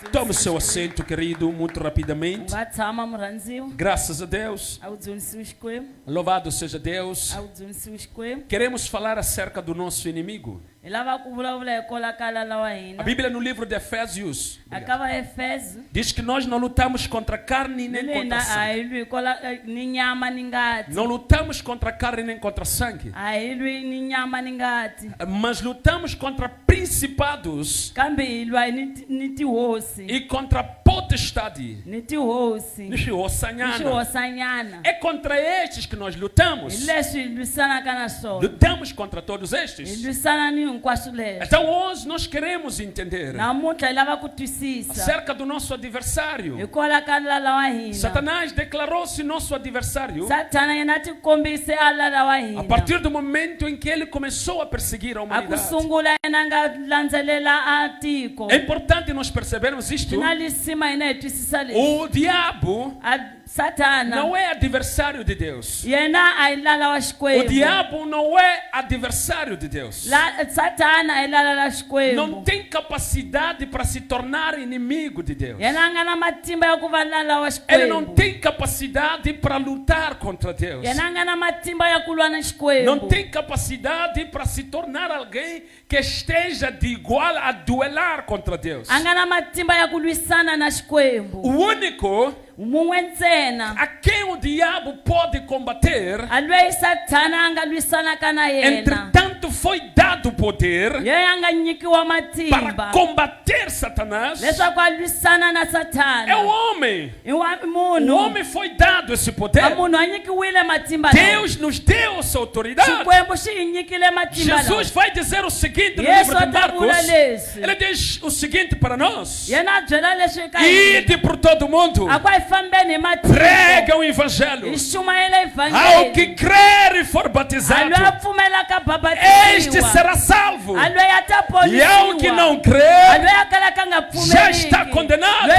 Tome seu assento, querido, muito rapidamente. Graças a Deus. Louvado seja Deus. Queremos falar acerca do nosso inimigo. A Bíblia no livro de Efésios diz que nós não lutamos contra carne nem contra sangue. Não lutamos contra carne nem contra sangue. Mas lutamos contra principados e contra potestade. É contra estes que nós lutamos. Lutamos contra todos estes. Então hoje nós queremos entender acerca do nosso adversário. Satanás declarou-se nosso adversário a partir do momento em que ele começou a perseguir a humanidade. É importante nós percebermos isto. O diabo não é adversário de Deus. O diabo não é adversário de Deus. Não tem capacidade para se tornar inimigo de Deus. Ele não tem capacidade para lutar contra Deus. Não tem capacidade para se tornar alguém que esteja de igual a duelar contra Deus. O único a quem o diabo pode combater, entretanto foi dado poder para combater Satanás, é o homem. O homem foi dado esse poder. Deus nos deu essa autoridade. Jesus vai dizer o seguinte no livro de Marcos. Ele diz o seguinte para nós: ide por todo mundo, prega o evangelho ao que crer e for batizado, este será salvo, e ao que não crer já está condenado.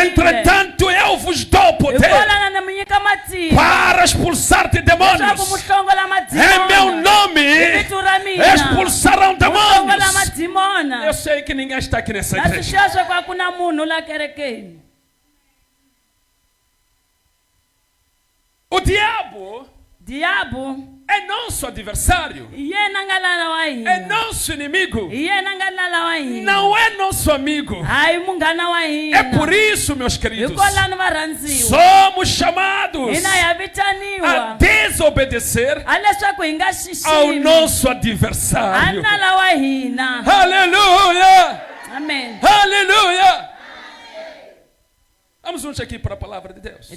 Entretanto eu vos dou poder para expulsar de demônios. Em meu nome expulsarão demônios. Eu sei que ninguém está aqui nessa igreja. O diabo é nosso adversário, é nosso inimigo, não é nosso amigo. É por isso, meus queridos, somos chamados a desobedecer ao nosso adversário. Aleluia! Amém. Aleluia! Vamos juntos aqui para a palavra de Deus.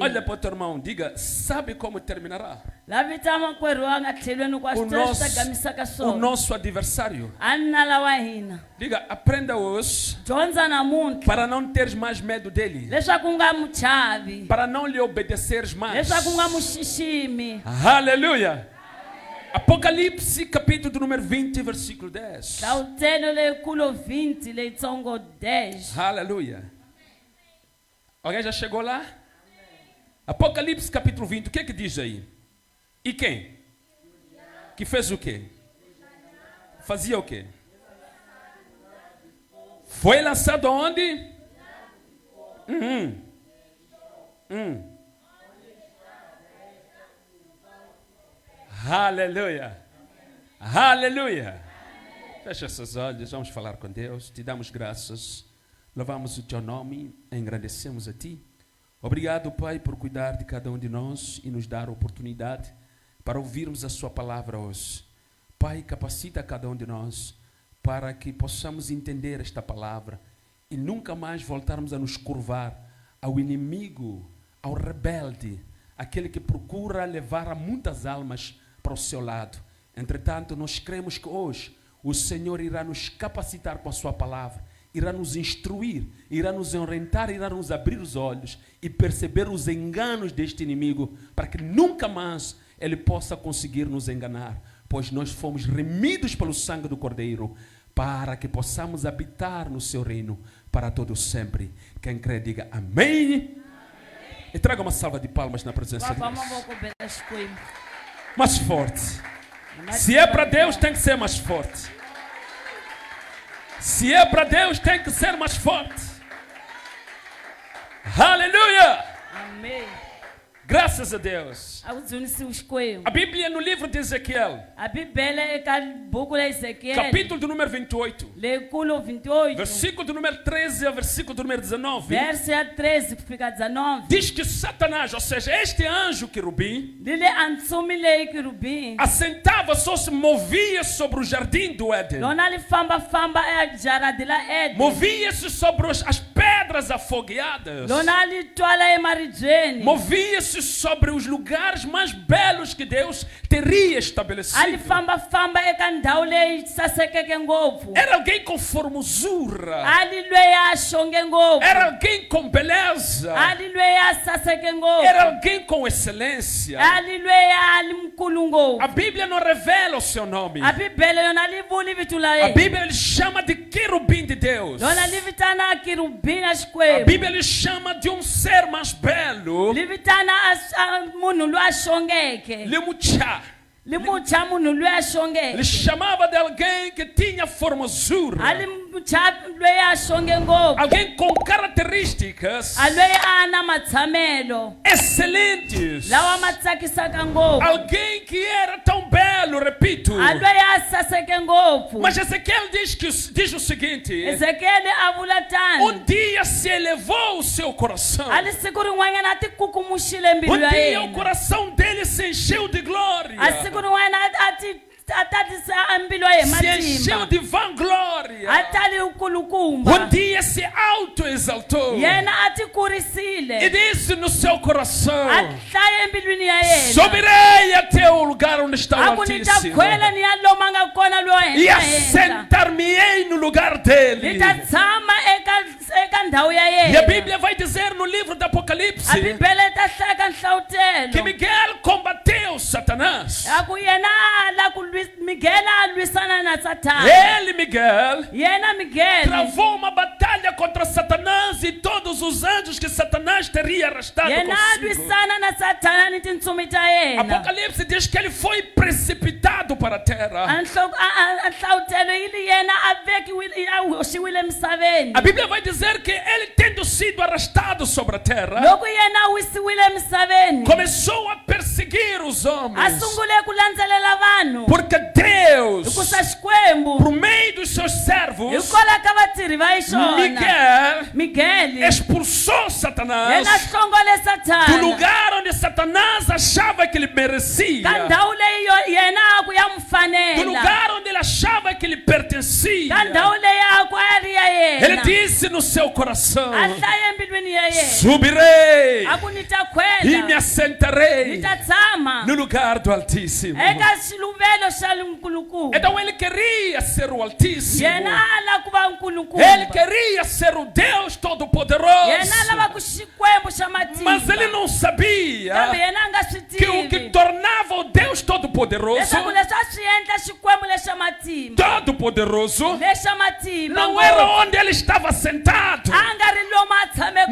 Olha para o teu irmão, diga: sabe como terminará o nosso adversário? Diga: aprenda hoje para não teres mais medo dele, para não lhe obedeceres mais. Aleluia! Apocalipse capítulo número 20, versículo 10. Aleluia. Alguém já chegou lá? Apocalipse capítulo 20, o que é que diz aí? E quem? Que fez o quê? Fazia o quê? Foi lançado aonde? Aleluia. Aleluia. Fecha seus olhos, vamos falar com Deus. Te damos graças, louvamos o teu nome, engrandecemos a ti. Obrigado, Pai, por cuidar de cada um de nós e nos dar a oportunidade para ouvirmos a sua palavra hoje. Pai, capacita cada um de nós para que possamos entender esta palavra e nunca mais voltarmos a nos curvar ao inimigo, ao rebelde, aquele que procura levar a muitas almas para o seu lado. Entretanto, nós cremos que hoje o Senhor irá nos capacitar com a sua palavra, irá nos instruir, irá nos orientar, irá nos abrir os olhos e perceber os enganos deste inimigo, para que nunca mais ele possa conseguir nos enganar, pois nós fomos remidos pelo sangue do Cordeiro, para que possamos habitar no seu reino para todo sempre. Quem crê, diga amém. E traga uma salva de palmas na presença de Deus. Mais forte. Se é para Deus, tem que ser mais forte. Se é para Deus, tem que ser mais forte. Aleluia! Amém. Graças a Deus. A Bíblia no livro de Ezequiel, capítulo do número 28, versículo do número 13 ao versículo do número 19, diz que Satanás, ou seja, este anjo querubim, assentava-se ou se movia sobre o jardim do Éden. Movia-se sobre as pedras afogueadas. Movia-se sobre os lugares mais belos que Deus teria estabelecido. Era alguém com formosura. Era alguém com beleza. Era alguém com excelência. A Bíblia não revela o seu nome. A Bíblia lhe chama de querubim de Deus. A Bíblia lhe chama de um ser mais belo. Ele chamava de alguém que tinha formosura. Alguém com características excelentes. Alguém que era tão belo, repito. Mas Ezequiel diz o seguinte: um dia se elevou o seu coração. Um dia o coração dele se encheu de glória. Se encheu de vanglória. Um dia se auto-exaltou e disse no seu coração: subirei até o lugar onde está o Altíssimo e assentar-me-ei no lugar dele. E a Bíblia vai dizer no livro do Apocalipse que Miguel combateu Satanás. Ele, Miguel, travou uma batalha contra Satanás e todos os anjos que Satanás teria arrastado consigo. Apocalipse diz que ele foi precipitado para a terra. A Bíblia vai dizer que ele, tendo sido arrastado sobre a terra, começou a perseguir os homens. Porque Deus, por meio dos seus servos, Miguel expulsou Satanás do lugar onde Satanás achava que ele merecia, do lugar onde ele achava que ele pertencia. Ele disse no seu coração: subirei e me assentarei no lugar do Altíssimo. Então ele queria ser o Altíssimo. Ele queria ser o Deus Todo-Poderoso. Mas ele não sabia que o que tornava o Deus Todo-Poderoso não era onde ele estava sentado,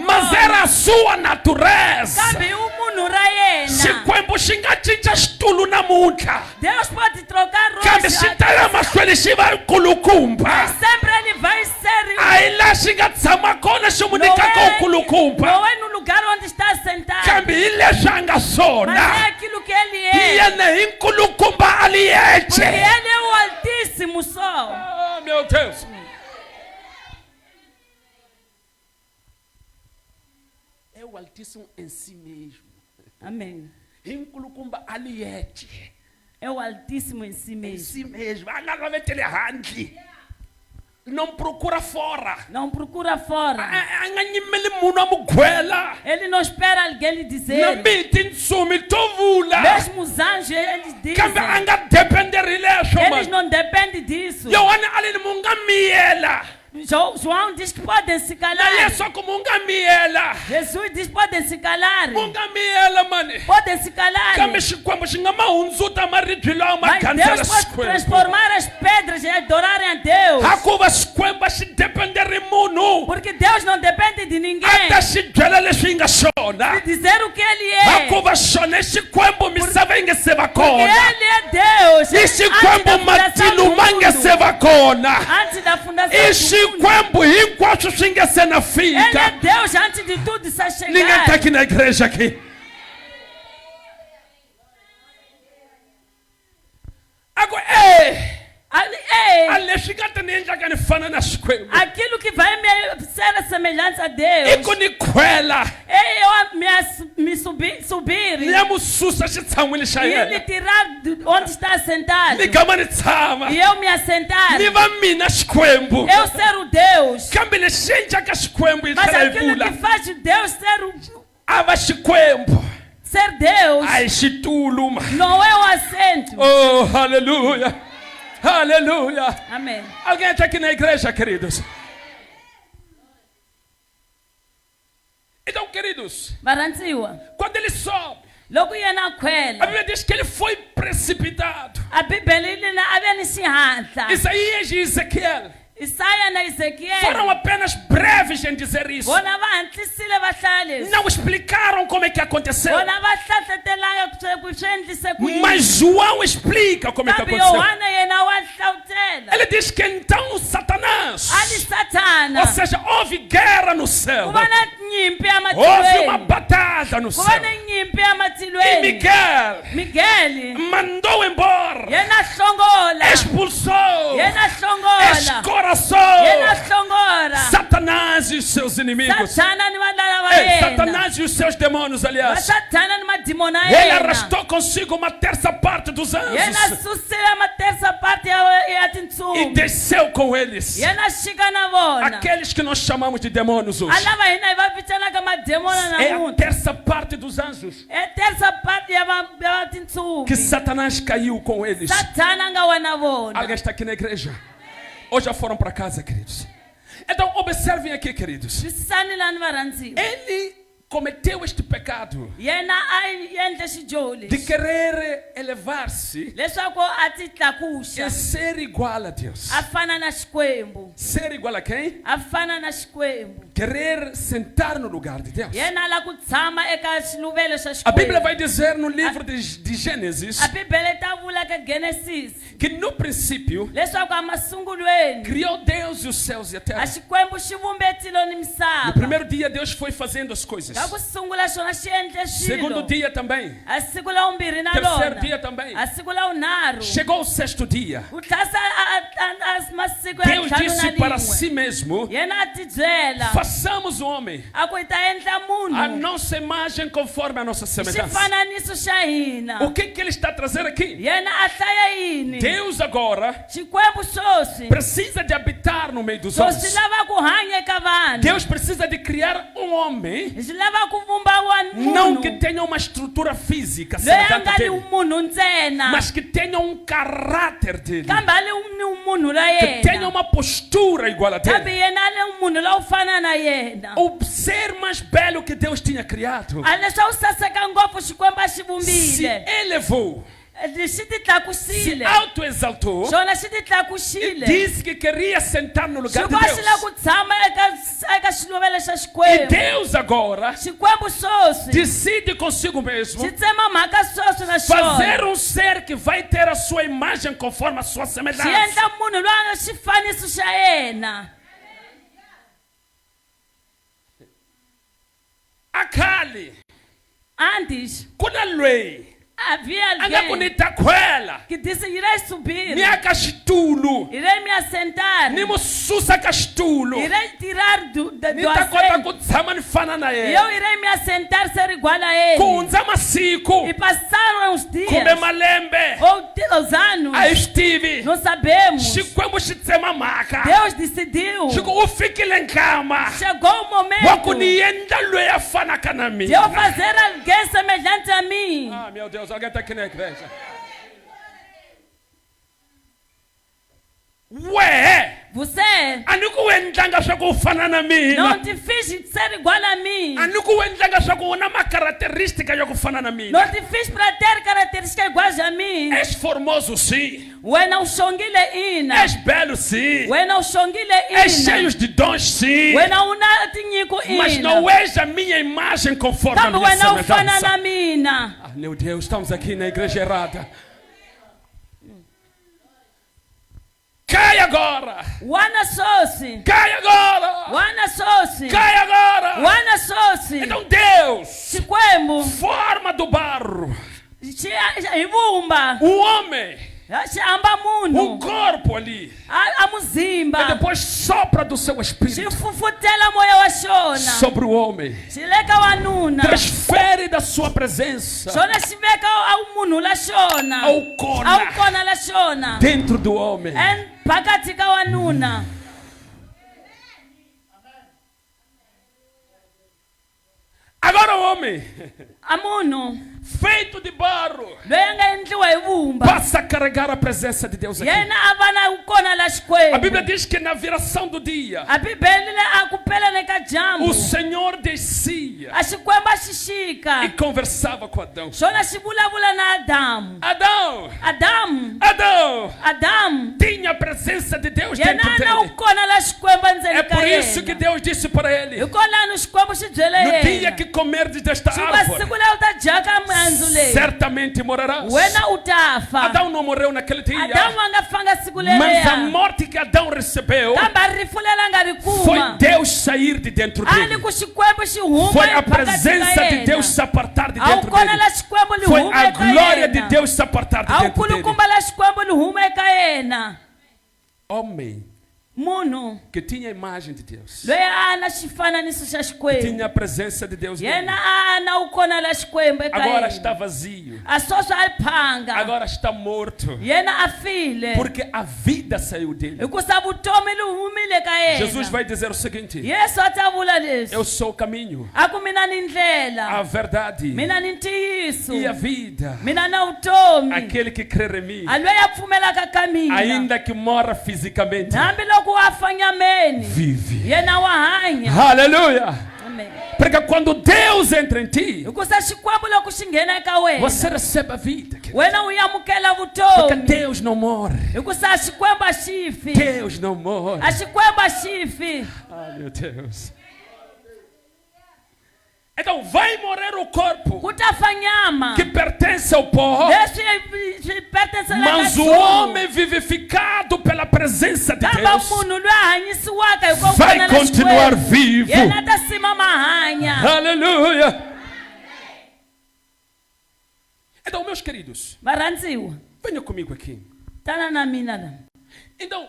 mas era a sua natureza. Xikwembu xi nga cinca xitulu namuntlha. Deus pode trocar kambe xi tala mahlweni xi va nkulukumba. Sempre ele vai ser. A hi laha xi nga tshama kona xi n'wi nyikaka nkulukumba. Não é no lugar onde está sentado. Kambe hi leswi a nga swona. Mas é aquilo que ele é. Hi yena hi nkulukumba a li yexe. Porque ele é o Altíssimo só. Ah, meu Deus. É o Altíssimo em si mesmo. Amém. Nkulukumba a li yexe. É o Altíssimo em si mesmo. Em si mesmo. A nga lavete le handle. Não procura fora. Não procura fora. Ele não espera alguém lhe dizer. Mesmo os anjos, eles dizem. Eles não dependem disso. João diz que podem se calar. Jesus diz que podem se calar. Podem se calar. Mas Deus pode transformar as pedras e adorarem a Deus. Porque Deus não depende de ninguém. De dizer o que Ele é. Porque Ele é Deus. Antes da fundação E xikwembu hinkwaswo swi nga se na Ele é fika. Deus antes de tudo isso a Ninguém está chegar. aqui na igreja aqui. Agora, leswi nga ta ni endlaka ni fana na Xikwembu. Aquilo que vai me ser a semelhança a Deus. I ku ni khwela. Me subir. Ni ya mu susa xitshan'wini xa E yena. ele tirar onde está sentado. Ni gama ni tshama. E eu me assentar. Ni va mina Xikwembu. Eu ser o Deus. Kambe lexi endlaka Xikwembu hi Mas tlhela hi aquilo vula. que faz Deus A va Xikwembu. ser Deus A hi xitulu ma. não é o assento. Oh, aleluia. Aleluia. Amém. Alguém está aqui na igreja, queridos? Então, queridos, Varandziwa. quando ele sobe, Loko yena a khwela. Bíblia diz que ele foi precipitado. A Bíblia na ave ni xihatla. Isaías e Ezequiel Isaia na foram Ezequiel. apenas breves em dizer isso. Bona va hantlisile vahlali. Não explicaram como é que aconteceu. Bona va hlatletelanga ku swiendlise ku yini. Mas João explica como é que Kambe aconteceu. Yohana yena wa hlawutela. Ele diz que então Satanás, Ali Satana. ou seja, houve guerra no céu. Ku va na nyimpi Houve uma ematilweni. batalha no Ku céu. va na nyimpi E ematilweni. Miguel Miguel mandou embora, yena hlongola. expulsou, Yena hlongola. escoraçou Yena hlongora. Satanás e os seus inimigos. Satana ni valala va Ei, yena. Satanás e os seus demônios, Va aliás. Satana ni madimona Ele yena. arrastou consigo uma terça parte dos Yena anjos susila ma terça parte ya e tintsumi. desceu com eles. Yena shika na vona. Aqueles que nós chamamos de demônios hoje. Alava hina va vitana kama demona É na a mundo. terça parte dos anjos É terça parte ya tintsumi. que Satanás caiu com eles. Satana nga wana vona. Alguém está aqui na igreja? Ou já foram para casa, queridos? Então, observem aqui, queridos. Twisisani lani varandziwa. Ele cometeu este pecado Yena a yendle xijoli. de querer elevar-se Leswaku a ti e tlakuxa. ser igual a Deus. A fana na Xikwembu. Ser igual a quem? A fana na Xikwembu. Querer sentar no lugar de Deus. Yena la ku tshama eka xiluvelo xa A Bíblia Xikwembu. vai dizer no livro de Gênesis A Bíblia tá vula ka Genesis. que no princípio Leswaku a masungulweni. criou Deus e os céus e a A terra. Xikwembu xi vumbetilo ni No misava. primeiro dia Deus foi fazendo as coisas. Ka ku sungula xona xi endle Segundo xilo. dia também. A siku la vumbirhi na Terceiro lona. dia também. A siku la vunharhu. Chegou o sexto dia. Ku tlhasa masiku ya Deus ntlhanu disse na para lin'we. si mesmo: Yena a ti byela. façamos o homem A ku hi ta endla a munhu. nossa imagem conforme a nossa semelhança. Xifananiso xa hina. O que ele está a trazer aqui? Yena a hlaya yini. Deus agora Xikwembu xosi. precisa de habitar no meio dos So homens. swi lava ku hanya eka vanhu. Deus precisa de criar um homem, Swi lava ku vumba não munhu. que tenha uma estrutura física Loyi a semelhante a nga li dele, munhu ntsena. mas que tenha um caráter dele, Kambe a li ni munhu la que tenha yena. uma postura igual a Kambe dele. yena a li munhu la wu fana na yena. O ser mais belo que Deus tinha criado A leswi a wu saseka ngopfu Xikwembu a xi se vumbile. elevou, Xi ti se tlakusile. autoexaltou, Xona xi ti tlakuxile. disse que queria sentar no lugar de Xikwembu xi lava Deus. ku tshama eka xiluvelo xa E Xikwembu. Deus agora Xikwembu xosi. decide consigo mesmo Xi tsema mhaka sweswi na fazer xona. um ser que vai ter a sua imagem conforme a sua Xi semelhança. endla munhu loyi a nga xifaniso xa yena. Akhali Antes, kuna lweyi havia a nga ku ni alguém ta khwela que disse: irei subir, ni ya ka xitulu irei me assentar, ni mu susa ka xitulu irei tirar do ni ta kota ku assento. tshama ni fana na E eu yena. irei me assentar, ser igual a Ku ele. hundza masiku E passaram os kumbe dias, malembe ou os anos, a hi swi tivi, não sabemos. xikwembu xi tsema mhaka Deus decidiu. xi ku u fikile nkama Chegou o wa ku momento ni endla loyi a fanaka na de eu mina. fazer alguém semelhante a mim. Ah, meu Deus, alguém está aqui na igreja. Ué, Você a ni ku endlanga swa ku u fana na não mina. te fiz ser igual a mim. A ni ku endlanga swa ku u na macaracterística ya ku fana na mina. Não te fiz para ter características iguais a mim. És formoso sim, Wena ushongile ina. és belo sim, Wena ushongile és ina. cheio de dons sim, Wena una tinyiko mas ina. não és a minha imagem conforme a Kambe minha wena ufana semelhança. na mina. Ah, meu Deus, estamos aqui na igreja errada. Cai agora. Wana sosi. Cai agora. Wana sosi. Cai agora. Wana sosi. Então Deus, Xikwembu. forma do barro. Ibumba. O homem. Xiamba munhu. O corpo ali. A muzimba. E depois sopra do seu espírito Xifufutela moya wa xona. sobre o homem. Xileka wanuna. Transfere da sua presença Xona xiveka au munhu la xona. ao kona Au kona la xona. dentro do homem. Phakathi ka wanuna. Agora o homem, A munhu feito de barro, loyi a nga endliwa hi vumba. passa a carregar a presença de Deus aqui. Yena a va na kona la A Xikwembu. Bíblia diz que na viração do dia, A Bibele a ku peleni ka dyambu. o Senhor descia A Xikwembu a e xixika. conversava com Adão. Xona xi vulavula na Adamu. Adão, Adamu Adão, tinha a presença de Deus yena dentro a na dele. u kona la Xikwembu É endzeni ka por isso que yena. Deus disse para ele: Hikwalaho Xikwembu xi byele no dia yena. que comerdes desta Xi va árvore, siku leyi u ta dyaka mihandzu leyi. certamente morrerás. Wena u ta fa. Adão não morreu naquele dia, Adamu a nga fanga siku mas a leriya. morte que Adão recebeu Kambe a rifu leri a nga ri foi kuma. Deus sair de dentro Ali dele. ku Xikwembu xi huma Foi a hi phakathi ka presença de yena. Deus se apartar de A wu dentro kona dele. la Xikwembu li Foi huma a eka glória de yena. Deus se apartar de A wu dentro dele. kulukumba la Xikwembu li huma eka yena. Homem Munhu que tinha a imagem de Deus, loyi a na xifananiso xa Xikwembu. tinha a presença de Deus nele. Yena a na wu kona la Xikwembu eka Agora yena. está vazio. A sweswi a ri phanga. Agora está morto. Yena a file. Porque a vida saiu dele. Hikusa vutomi li humile ka yena. Jesus vai dizer o seguinte: Yesu a ta vula leswi. eu sou o caminho, A ku mina ni ndlela. a verdade Mina ni ntiyiso. e a vida. Mina na vutomi. Aquele que crer em mim, A loyi a pfumelaka ka mina. ainda que morra fisicamente, Hambiloko a fa nyameni. vive. Yena wa hanya. Aleluia! Amen. Porque quando Deus entra em ti, Hikusa Xikwembu loko xi nghena eka wena. você recebe a vida. Wena u amukela Porque vutomi. Deus não morre. Hikusa a Xikwembu a xi fi. Deus não morre. A Xikwembu a xi fi. Ah, meu Deus. Então vai morrer o corpo Ku ta fa nyama. que pertence ao pó, Leswi swi pertencelaka mas o homem vivificado pela presença de Kambe Deus munhu loyi a hanyisiwaka hi ku vai vona la continuar Xikwembu. vivo. Yena ta simama hanya. Aleluia. Então, meus queridos, Varhandziwa, venham comigo aqui. tana na mina la. Então,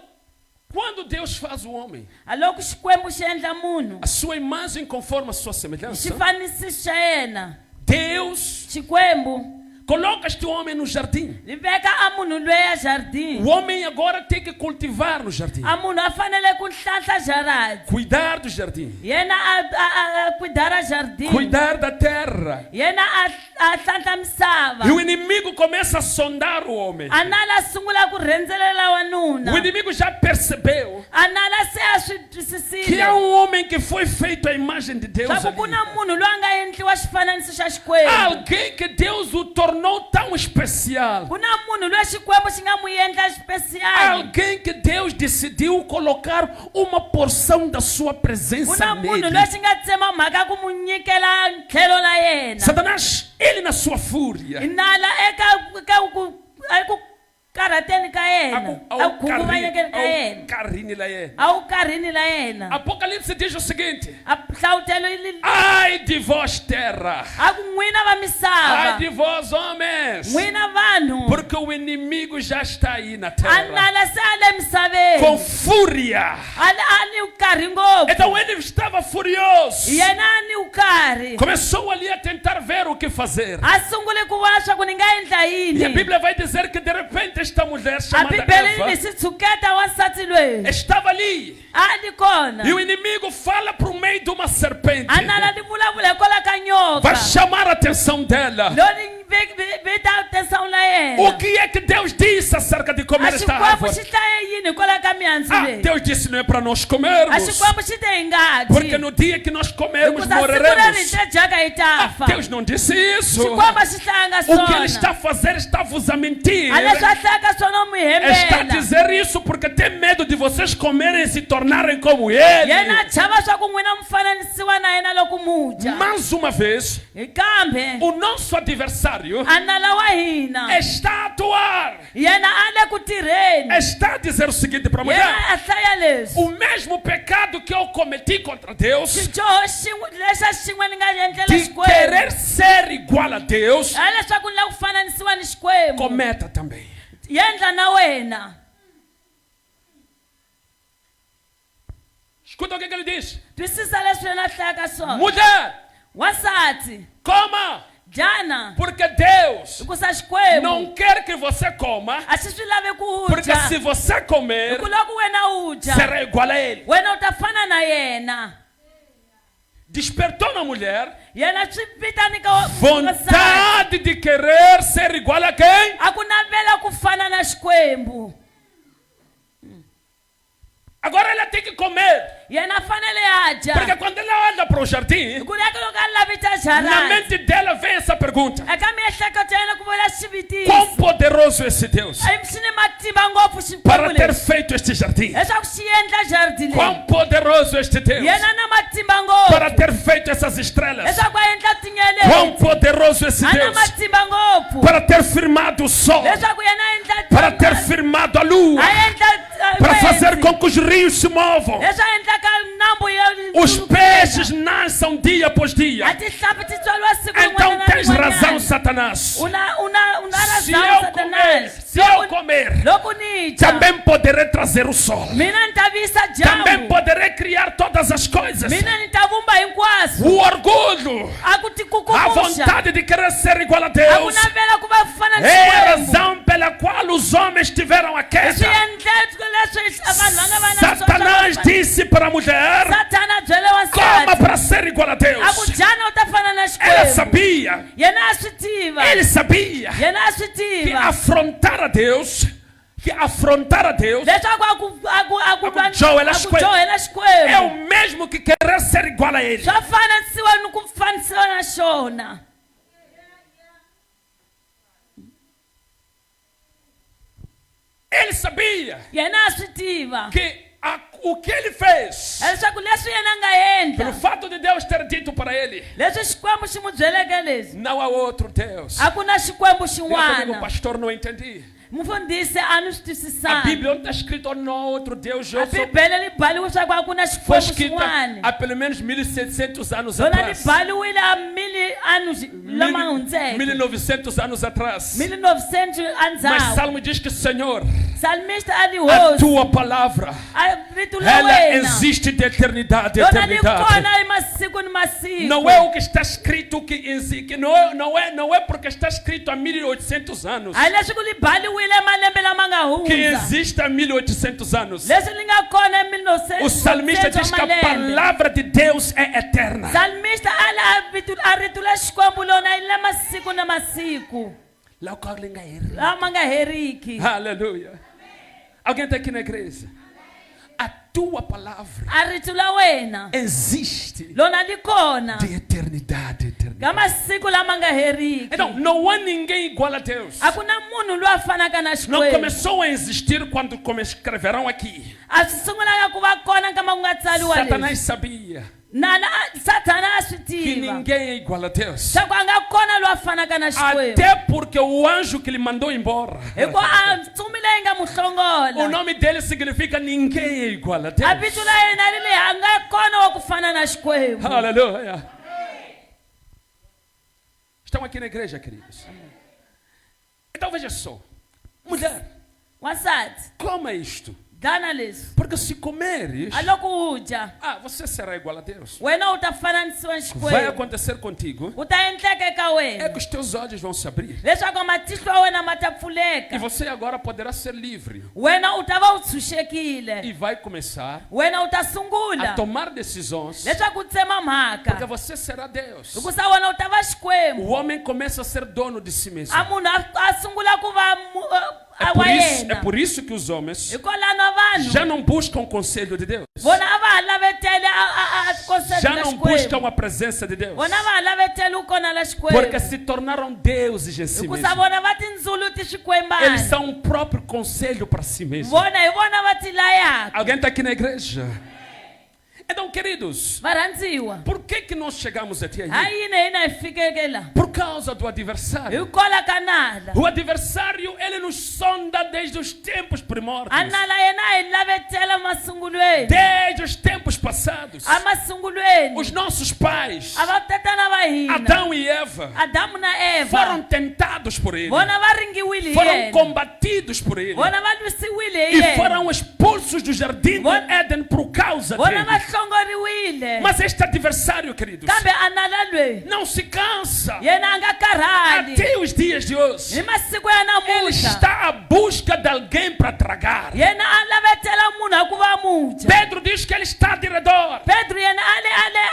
quando Deus faz o homem, A loko Xikwembu xi endla munhu a sua imagem conforme a sua hi semelhança, xifanisiso xa yena. Deus Xikwembu coloca este homem no jardim. li veka a munhu loyi a jardim. O homem agora tem que cultivar no jardim, A munhu a fanele ku hlahla jaradi. cuidar do jardim, Yena a cuidara jardim. cuidar da terra. Yena a hlahla misava. E o inimigo começa a sondar o homem. A nala a sungula ku rhendzelela wanuna. O inimigo já percebeu A nala se a swi que twisisile. é um homem que foi feito à imagem de Deus. Swa ku ku Ali. na munhu loyi a nga endliwa xifananiso xa Xikwembu. Alguém que Deus o tornou tão especial. Ku na munhu loyi Xikwembu xi nga mu endla xipesiyali. Alguém que Deus decidiu colocar uma porção da sua Ku presença na munhu nele. loyi xi nga tsema mhaka ku mu nyikela tlhelo la yena. Satanás, ele na sua fúria, Nala eka karhateni ka yena. A ku khunguvanyekeni ka yena. carinho lá é. A wu karhini la yena. Apocalipse diz o seguinte: A hlavutelo li ai de vós terra, a ku n'wina va ai misava. de vós homens, N'wina vanhu. porque o inimigo já está aí na A terra nala se a le misaveni. com fúria. A ni u karhi ngopfu. Então ele estava furioso. Yena a ni u karhi. Começou ali a tentar ver o que fazer. A sungule ku vona swa ku ni nga endla E a yini. Bíblia vai dizer que de repente esta mulher A chamada bibele Eva ni si tshuketa wansati loyi. estava ali. A ni kona. E o inimigo fala por meio de uma serpente. A nala ni vulavula hikwalaho ka nyoka. Vai chamar a atenção dela. Loyi vita atenção la yena. O que é que Deus disse acerca de A comer esta Xikwembu árvore? xi hlaye yini hikwalaho ka mihandzu Ah, leyi. Deus disse não é para nós A comermos. Xikwembu xi te hi nga dyi. Porque no dia que nós comermos, Hikusa siku leri hi morreremos. ta dyaka hi ta fa. Deus não disse isso. Xikwembu a xi hlanga O que ele swona. está a fazer está vos a mentir. A leswi a hlayaka swona mu Está a hembela. dizer isso porque tem medo de vocês comerem e se tornarem como ele. Yena a chava swa ku n'wina mi fananisiwa na yena loko mu dya. Mais uma vez, Kambe o nosso adversário adversário anala wa hina está a atuar. yena ale ku tirheni Está a dizer o seguinte para a mulher: yena a hlaya leswi o mesmo pecado que eu cometi contra Deus, xijoho xin'we lexa xin'we ni nga endlela de xikwembu querer ser igual a Deus, hayi leswaku ni lava ku fananisiwa ni xikwembu cometa também. yendla na wena. Escuta o que ele diz: Twisisa leswi yena a hlayaka swona. mulher, Wasati coma, jana porque Deus hikusa xikwembu não quer que você coma, a xi swi lavi ku porque dya se você comer, hiku loko wena u dya será igual a Ele. wena u ta fana na yena. Despertou na mulher Yena swi vitanika wasati vontade de querer ser igual a quem? a ku navela ku fana na xikwembu. Agora ela tem que comer, Yena fanele a dya porque quando ela anda para o jardim, hiku loko loko a lavi ta na jarati mente dela vem essa pergunta: eka miehleketo ya yena ku vula xivutiso quão poderoso é esse Deus a xi ni matimba ngopfu para xikwembu ter lexi feito este jardim? leswaku xi endla jaridi leyi. Quão poderoso é este Deus Yena na matimba para ngopfu ter feito essas estrelas? leswaku a endla Quão tinyeleti poderoso é esse a na Deus matimba ngopfu para ter firmado o sol, leswaku yena a endla para ter firmado a lua, a endla para fazer com que os rios se movam, leswi a endlaka nambu ya os peixes nasçam dia após dia. a tihlampfi ti tswaliwa siku Então rin'wana na tens razão, rin'wanyana. Satanás. Una Se razão eu comer, satanás se eu comer, loko ni dya também poderei trazer o sol. mina ni ta visa Também dyambu poderei criar todas as coisas. mina ni ta vumba hinkwaswo O orgulho, a ku a tikukumusha vontade de querer ser igual a a ku Deus, navela ku va fana ni é a xikwembu razão pela qual os homens tiveram a swi queda. endleko leswi vanhu va nga va na Satanás swona. disse para a mulher: Satana byele coma wansati para ser igual a a ku Deus. dyana u ta fana na Ela xikwembu sabia, yena a swi tiva ele sabia yena a swi que tiva afrontar a Deus, leswaku Joel a ku johela é xikwembu o mesmo que querer ser igual a Ele. swa fananisiwa ni ku fanisiwa na xona. Ele sabia Yena a swi tiva que o que ele fez, leswaku leswi yena a nga pelo endla fato de Deus ter dito para ele: leswi xikwembu xi n'wi byeleke leswi não há outro Deus. a ku na xikwembu Eu comigo, xin'wana. pastor, não entendi. Mufundhisi a ni swi A twisisanga Bíblia onde está escrito não há outro Deus. a Eu sou, bibele li bhaliwe swa ku a ku na foi xikwembu escrita xin'wana há pelo menos 1700 anos lona li atrás. bhaliwile a mili anu lama hundzeke 1900 anos atrás. 1900 Mas andzhaku. Salmo diz que, Senhor, Salmista a li a hosi tua palavra, a vito la ela wena existe de eternidade a lona li eternidade. kona i masiku ni masiku. Não é o que está escrito que não é porque está escrito há 1800 anos hayi leswi ku li bhaliwile malembe lama nga que hundza existe há 1800 anos. leswi li nga kona hi 1900 O salmista diz que a malembe. palavra de Deus é eterna. Salmista a rito la xikwembu lona i la masiku na masiku lama nga heriki. Aleluia. Alguém está aqui na igreja? A tua palavra A rito la wena existe lona li kona de eternidade a eternidade. ka masiku lama nga heriki. Então, não há ninguém igual a Deus. A ku na munhu loyi a fanaka na Não xikwembu. começou a existir quando escreverão aqui. A swi sungulanga ku va kona nkama ku nga tsaliwa leswi. Satanás sabia Satana a swi que tiva ninguém é igual a Deus. swa ku a nga kona loyi a fanaka na xikwembu. Até porque o anjo que lhe mandou embora, Hikuva a ntsumi leyi nga mu o hlongola nome dele significa ninguém é igual a a Deus. vito la yena ri leyi a nga kona wa ku fana na xikwembu. Aleluia. Estão aqui na igreja, queridos. Então veja só. Mulher, Wansati coma isto. dana leswi Porque se comeres, a loko u dya você será igual a Deus. wena u ta fananisiwa ni Vai xikwembu. acontecer contigo Ku ta endleka eka é wena que os teus olhos vão se abrir. leswaku matihlo ya wena ma ta E pfuleka. você agora poderá ser livre. Wena u ta va u tshunxekile. E vai começar Wena u ta a sungula tomar decisões. leswaku u tsema Porque mhaka você será Deus. hikusa wena u ta va xikwembu. O homem começa a ser dono de si mesmo. A munhu a sungula ku va É wa é yena. por isso que os homens Hikwalaho vanhu já não buscam o conselho de Deus. vona a va ha lavetele a conselho Já la não buscam xikwembu. a presença de Deus. Vona va ha lavetele u kona la Porque xikwembu se tornaram deuses em si hikusa mesmos. vona va tindzulu ti Eles xikwembani. são o próprio conselho para si mesmos. Vona hi vona va ti layaka. Alguém está aqui na igreja? Então Então, queridos, varandziwa por que nós chegamos até aí? ayine hina ifikeke la Por causa do adversário. hikola kanala O adversário, ele nos sonda desde os tempos primórdios. anala yena ayilavetela masungulweni Desde os tempos passados. amasungulweni Os nossos pais, abatatana va hina Adão e Eva, adamu na foram eva tentados por ele. vona va ringiwile hi Foram yena combatidos por ele. vona va lwisiwile hi E yena foram expulsos do jardim do Vona- Éden por causa vona va dele. hlongoriwile Mas este adversário, queridos, kambe anala lwe não se cansa. yena anga karhali Até os dias de hoje, hi masiku ya ele namuhla está à busca de alguém para tragar. yena a lavetela munhu a ku va mudya Pedro diz que ele está de redor. petro yena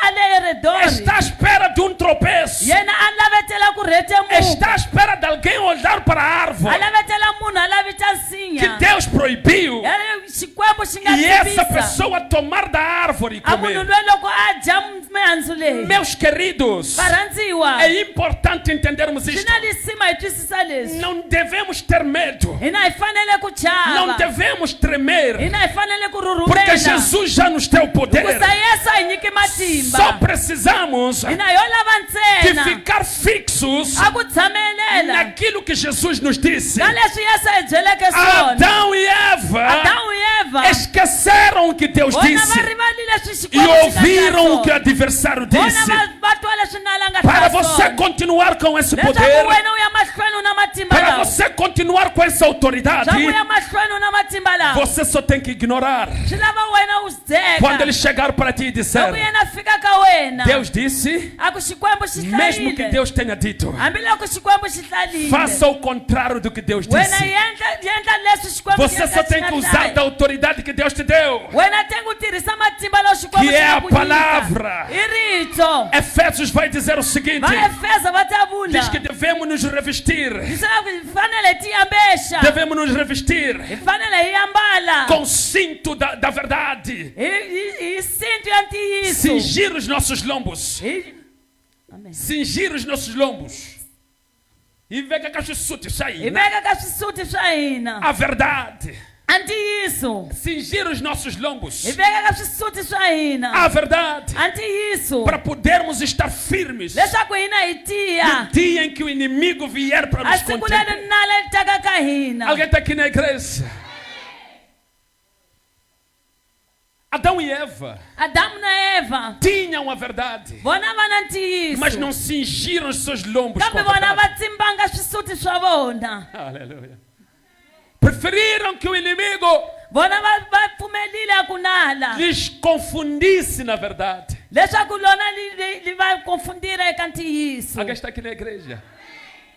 ale eredori Está à espera de um tropeço. yena a lavetela ku rhetemuka Está à espera de alguém olhar para a árvore a lavetela munhu a lavita que nsinya Deus proibiu. xikwembu xi nga E essa tivisa pessoa tomar da árvore e a munhu comer. loyi loko a dya mihandzu leyi Meus queridos, varhandziwa é importante entendermos swi isto. na lisima hi twisisa leswi Não devemos ter medo. hina hi fanele ku Não chava devemos tremer. hina hi fanele ku Porque rhurhumela Jesus já nos deu poder. hikusa yesu a hi nyiki Só matimba precisamos hina yo lava de ntsena ficar fixos a ku tshamelela naquilo que Jesus nos disse. na leswi yesu a hi byeleke swona Adão e Eva adamu e eva esqueceram o que Deus vona disse va rivalile swi e Xikwembu xi nga ouviram o que o swona. adversário Vona disse. va twa leswi nala nga Para twa você swona. continuar com esse leswaku poder, wena u ya mahlweni u na matimba para lawa você continuar com essa autoridade, leswaku u ya mahlweni u na matimba lawa você só tem que ignorar. swi lava wena u swi Quando dzeka ele chegar para ti e loko disser, yena fika ka wena Deus disse, a ku Xikwembu xi mesmo que hlayile Deus tenha dito, hambiloko Xikwembu xi hlalile faça o contrário do que Deus wena disse. endla leswi Xikwembu xi Você nga só tem xi que nga usar hlaya. da autoridade que Deus te deu. wena tem ku tirhisa matimba lawa Xikwembu Que xi é nga a ku nyika. palavra. i rito Efésios vai dizer o seguinte: va efesa va ta vula diz que devemos nos revestir, leswaku hi fanele ti ambexa devemos nos revestir hi fanele hi ambala com o cinto da verdade, hi sintu ya ntiyiso cingir os nossos lombos, Amen. cingir os nossos lombos e vega ka xisuti xa hi hina, veka ka swisuti swa hina a verdade, a ntiyiso cingir os nossos lombos, hi veka ka swisuti swa hina a verdade, a ntiyiso para podermos estar firmes leswaku hina hi no tiya dia em que o inimigo vier para a nos siku conter. leri nala li taka ka hina Alguém está aqui na igreja? Adão e Eva adamu na eva tinham a verdade, vona va na ntiyiso mas não cingiram os seus lombos com kambe a vona va verdade. tsimbanga swisuti swa vona Aleluia. Preferiram que o inimigo vona va pfumelile a ku nala lhes confundisse na verdade. leswaku lona li va confundira eka ntiyiso Alguém está aqui na igreja?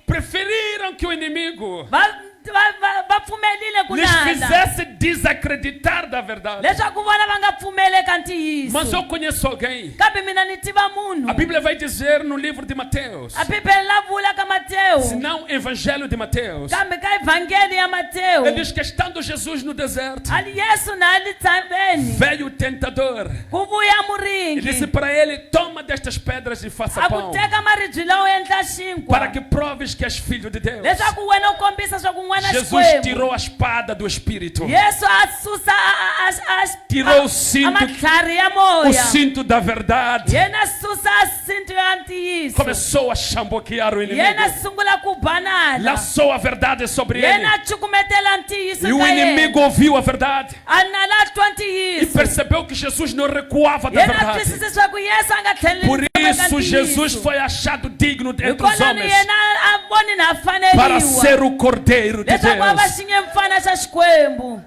Preferiram que o inimigo va pfumelile ku lhes nala fizesse desacreditar da verdade. leswaku vona va nga pfumeli eka Mas ntiyiso eu conheço alguém. kambe mina ni tiva munhu A Bíblia vai dizer no livro de Mateus, a bibele la vula ka se matewu não Evangelho de Mateus, kambe ka evhangeli ya matewu ele diz que estando Jesus no deserto, ali yesu na ali tshaveni veio o tentador ku vuya e disse muringi para ele: toma destas pedras e faça a ku pão, teka maribye lawo endla para xinkwa que proves que és filho de Deus. leswaku wena u kombisa swa ku n'wana Jesus xikwembu tirou a espada do Espírito, yesu a susa tirou o cinto, matlhari ya o moya cinto da verdade, yena susa a sintu ya ntiyiso começou a chamboquear o inimigo, yena sungula ku banala lançou a verdade sobre ele, yena cukumetela ntiyiso e o ka inimigo yena ouviu a verdade a nala twa e ntiyiso percebeu que Jesus não recuava da yena verdade. twisise swa ku yesu a nga Por tlheleli isso Jesus foi achado digno entre os hikwalaho homens yena a vonini a para faneriwa ser o Cordeiro de leswaku a va Deus. xinye mfana xa xikwembu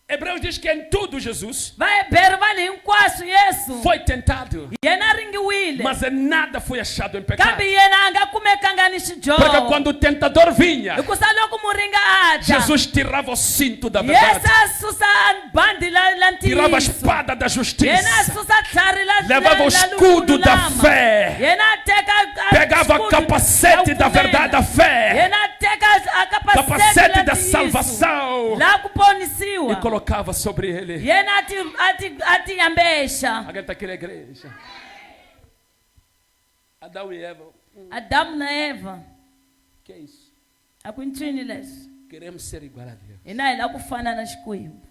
Hebreus diz que em tudo Jesus vaheberi vanhu hinkwaswo yesu foi tentado, yena a ringiwile mas em nada foi achado em pecado. kambe yena a nga kumekanga ni Porque xidyoho quando o tentador vinha, hikusa loko muringa a ta Jesus tirava o cinto da yesu verdade, a susa bandi la tirava a ntiyiso espada da yena a justiça, susa tlhari levava o escudo da fé, yena a teka pegava o capacete da verdade da fé, yena a teka a capacete da ntiyiso salvação la ku e ponisiwa colocava sobre ele. yena a ti ambexa Alguém está aqui na igreja? Adão e Eva, adamu na eva que é isso? a ku ncini leswi Queremos ser igual a Deus. hina hi la ku fana na xikwembu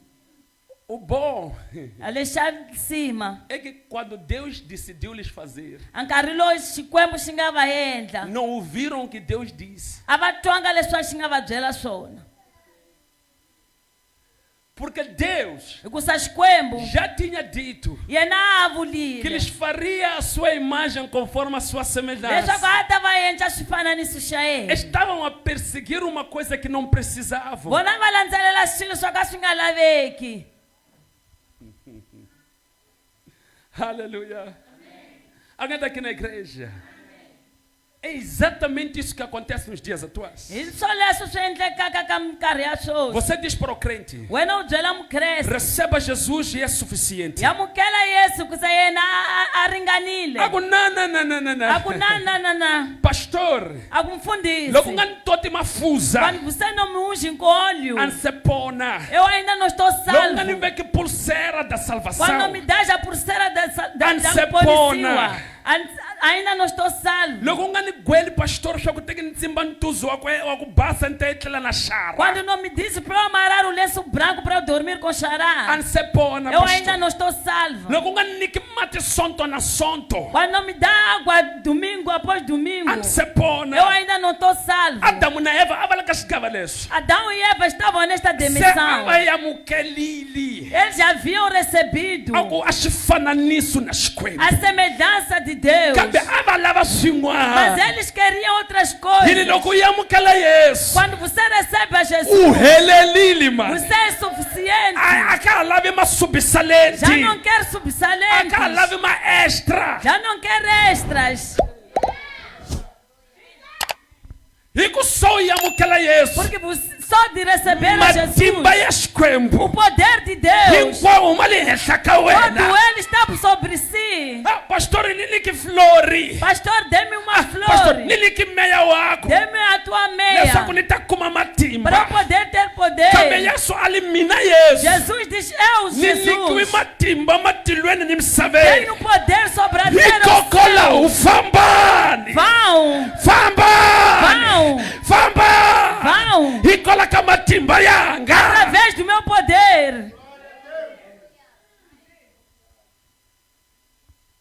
O O bom Alexar de cima. é que quando Deus decidiu lhes fazer, Ankarilo xikwembu xi nga va endla. não ouviram o que Deus disse. A va twanga leswi a xi nga va byela swona. Porque Deus Hikusa xikwembu já tinha dito yena a que lhes vulile faria a sua imagem conforme a sua leswaku semelhança. a ta va endla swifananiso xa yena. Estavam a perseguir uma coisa que não precisavam. Vona va landzelela swilo swo ka swi nga laveki. Aleluia. Alguém está aqui na igreja? É exatamente isso que acontece nos dias atuais. Hi swo leswi swi endlekaka ka minkarhi ya swoswi. Você diz para o crente: Wena u byela mukreste receba Jesus e é suficiente. yamukela Yesu kuza yena a ringanile. Aku A ku na. Pastor, A ku mfundisi. loko nga ni toti mafuza Vanhu você não me unge com óleo. a ni se pona, Eu ainda não estou loko nga ni salvo. veke pulseira da Quando salvação, me dá a pulseira da Ansepona. ainda não estou salvo. loko nga ni gweli pastor swa ku teki ni tsimba ntuzo wa ku basa ni ta etlela na xara, Quando não me disse para eu amarrar o lenço branco para eu dormir com a xará. ni se pona Eu ainda pastor. não estou salvo. Loko nga ni niki mati sonto na sonto, Quando não me dá água domingo após domingo. a ni se pona. Eu ainda não estou salvo. Adamu na Eva a va le ka xigava leswi, Adão e Eva estavam nesta se a dimensão. va yamukelile Eles já haviam recebido a xifananiso na xikwembu, a semelhança de Deus. kambe a va lava Mas swin'wana. eles queriam outras Yini coisas. loko u yamukela Yesu, Quando você recebe a u Jesus, helelile mani, você é suficiente. a ka ha lavi Já masubhisalenti, não quer a subsalentes. ka ha lavi maextra. Já não quer extras. Hi ku só u yamukela Yesu, Porque você só de receber a Jesus, matimba ya o xikwembu poder de Deus, hinkwawo ma le henhla ka quando wena. Ele está sobre si. Pastor, ni niki flori, Pastor, dê-me uma pastor, flor. ni niki meya wako, Dê-me a tua leswaku meia. ni ta kuma Para eu matimba. poder ter Kambe poder. Yesu ali mina Yesu, Jesus diz, eu, ni nikiwi Jesus, matimba matilweni ni misaveni. tenho poder sobre a terra. Hikokola u fambani, Vão, fambani, fambani, vão, hikola ka matimba yanga. através do meu poder.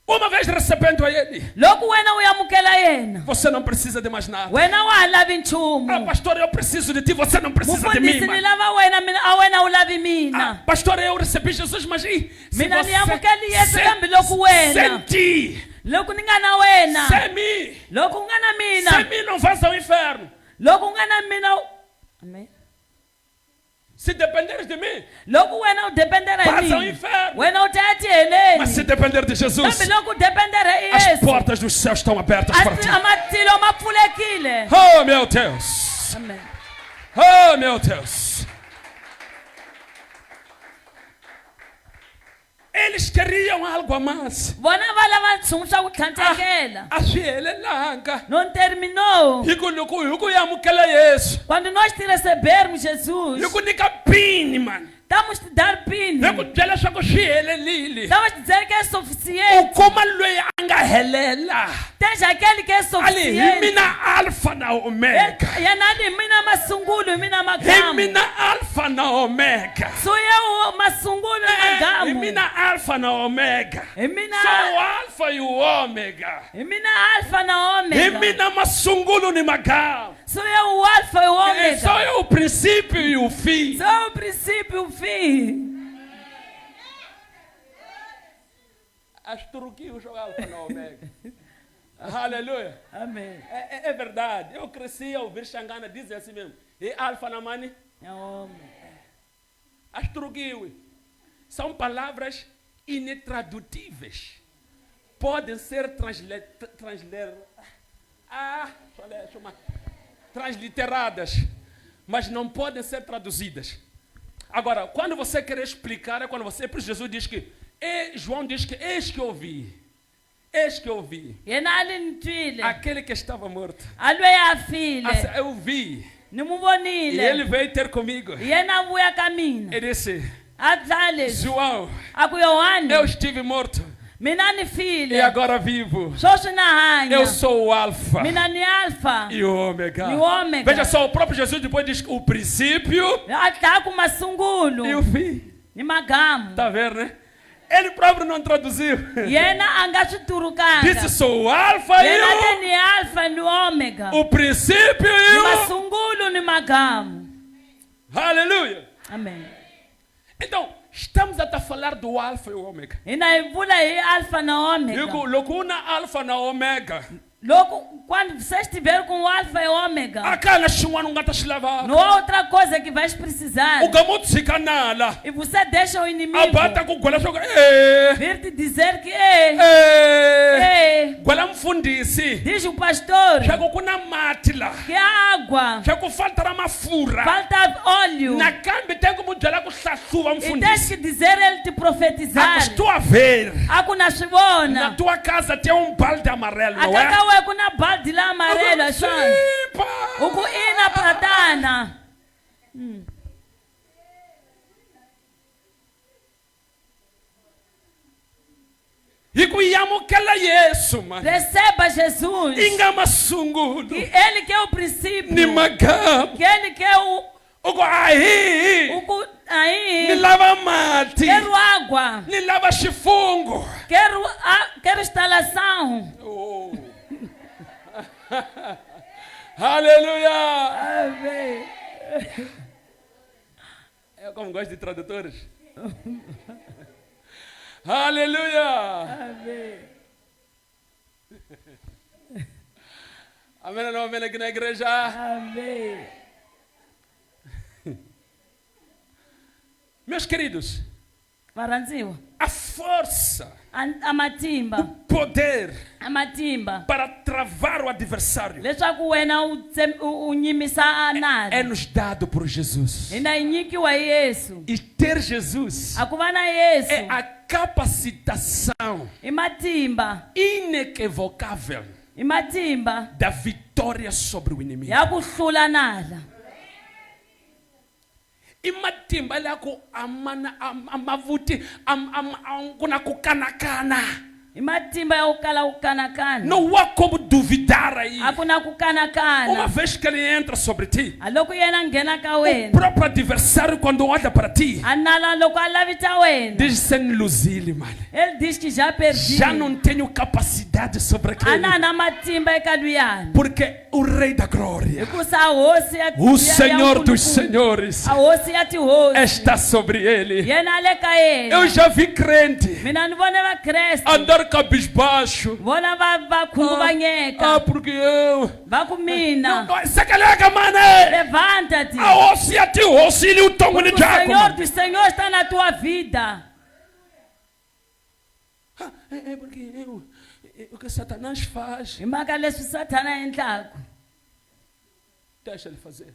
Uma vez recebendo a ele, Logo wena uyamukela yena. você não precisa de mais nada. Wena wa lavi nchumu. Pastor, eu preciso de ti, você não precisa de mim. Mufundisi ni mano. lava wena mina a wena ulavi mina. Pastor, eu recebi Jesus, mas se Mina você niyamukela Yesu se- kambe loku wena. sentir, Loku ninga na wena. sem mim, Loku nga na mina. sem mim não vais ao inferno. Loku nga na mina. Amen. Se dependeres de mim, Loku wena udependera vais ao hi. inferno. Wena utati Mas se heleni. depender de Jesus, Kambe loku udependera hi as Yesu. portas dos céus estão abertas para ti. Amatilo mapfulekile. Oh, meu Deus. Amen. Oh, meu Deus. Eles queriam algo a mais. Vona va lava nchumu swa ku tlhantlhekela. A swi helelanga. Não terminou. Hi ku yamukela Yesu. Quando nós te recebermos Jesus, Hi ku nyika pini, mano. estamos te dar pin. Hi ku byela swa ku swi helelile. Estamos te dizer que é U suficiente. kuma loyi a nga helela. Tem aquele que é Ali hi suficiente. mina alfa na omega. Yanani mina masungulu mina Hi magamu. mina alfa na omega. Suye masungulu Hi magamu. mina alfa na omega. Mina So alfa e o omega. mina alfa na Hi omega. mina masungulu ni magamu. Suye o alfa e o Só omega. é o princípio e o fim. Só o princípio e o fim. Astruquinho jogar alfa na omega. Aleluia. Amém. É verdade. Eu cresci a ouvir Xangana dizer assim mesmo. E alfa na mani? É homem. Astruquinho. São palavras inetradutíveis. Podem ser transliteradas, mas não podem ser traduzidas. Agora, quando você quer explicar, é quando você, por Jesus diz que, João diz que, eis que ouvi, Yena alinitwile. aquele que estava morto. Alwe afile. Eu vi, e Nimubonile. ele veio ter comigo. Yena avuya kamina. Ele disse, Adlale. João, Aku Yohane. eu estive morto Mina ni e file. agora vivo. Sosu na hanya. Eu sou o alfa Mina ni alfa. e o ômega. E o ômega. Veja só, o próprio Jesus depois diz o princípio Ataku masungulu. e o fim. Ni magamu. Está a ver, né? Ele próprio não traduziu. Yena anga swi turukanga. Disse sou o alfa e Yena te ni alfa ni omega. o princípio e Ni o... masungulu ni magamu. Aleluia. Amen. Então, estamos a falar do alfa e o ômega. Ina ivula hi alfa na omega. Digo, locuna alfa na ômega. Logo, quando você estiver com o alfa e ômega, Aquela chumana não gata chilava. não há outra coisa que vais precisar. O gamoto se canala. E você deixa o inimigo Abata com gola joga. vir te dizer que Gola mfundisi. diz o pastor Chego kuna matila. que a água Chego falta mafura. falta óleo. Na cambi tem como jala com sasuva E tens mfundisi. que dizer ele te profetizar. Estou a ver. Hakuna Na swivona. tua casa tem balde amarelo, não é? Atakawe kuna baldi la amarelo shona. Sipa. Uku ina pratana. E kuyamukela Yesu, mano. Receba Jesus. Inga masungulo. Que ele que é o princípio. Ni magamu. Que ele que é o Ugo ahi. Uku aí. Ni lava mati. Quero água. Ni lava chifungo. Quero instalação. Oh. Aleluia. Amém. Eu como gosto de tradutores. Aleluia. Amém. Amém ou não amém aqui na igreja? Amém. Meus queridos, Varanziwa. a força, Amatimba. poder Amatimba. para travar o adversário Leswaku wena u nyimisa anani. é nos dado por Jesus. Ina nyikiwa hi Yesu. E ter Jesus Akuva na Yesu. é a capacitação I matimba. inequivocável I matimba. da vitória sobre o inimigo. Ya ku hlula nala. I matimba lako amana amavuti kuna kukanakana. I matimba ya ukala ukanakana. Não há como duvidar aí. Akuna Uma kukanakana. vez que ele entra sobre ti, Aloko yena ngena ka o wena. próprio adversário quando olha para ti, Anala loko alavita wena. diz sem luzile, mano. Ele diz que já perdi. Já não tenho capacidade sobre aquele. Anana matimba ekaluyana. Porque o Rei da Glória, Ekusa hosi ya o Senhor dos Senhores, A hosi ya ti hosi. está sobre ele. Yena aleka yena. Eu já vi crente Mina nivone va Kreste. andar cabisbaixo. Vona va khunguvanyeka. Porque eu. Va kumina. Sacalega, mano! Levanta-te. A osso a ti, o osso e o tongo de O Senhor Jacob. do Senhor está na tua vida. É porque o que Satanás faz, Hi mhaka leswi Satana endlaku. deixa ele fazer.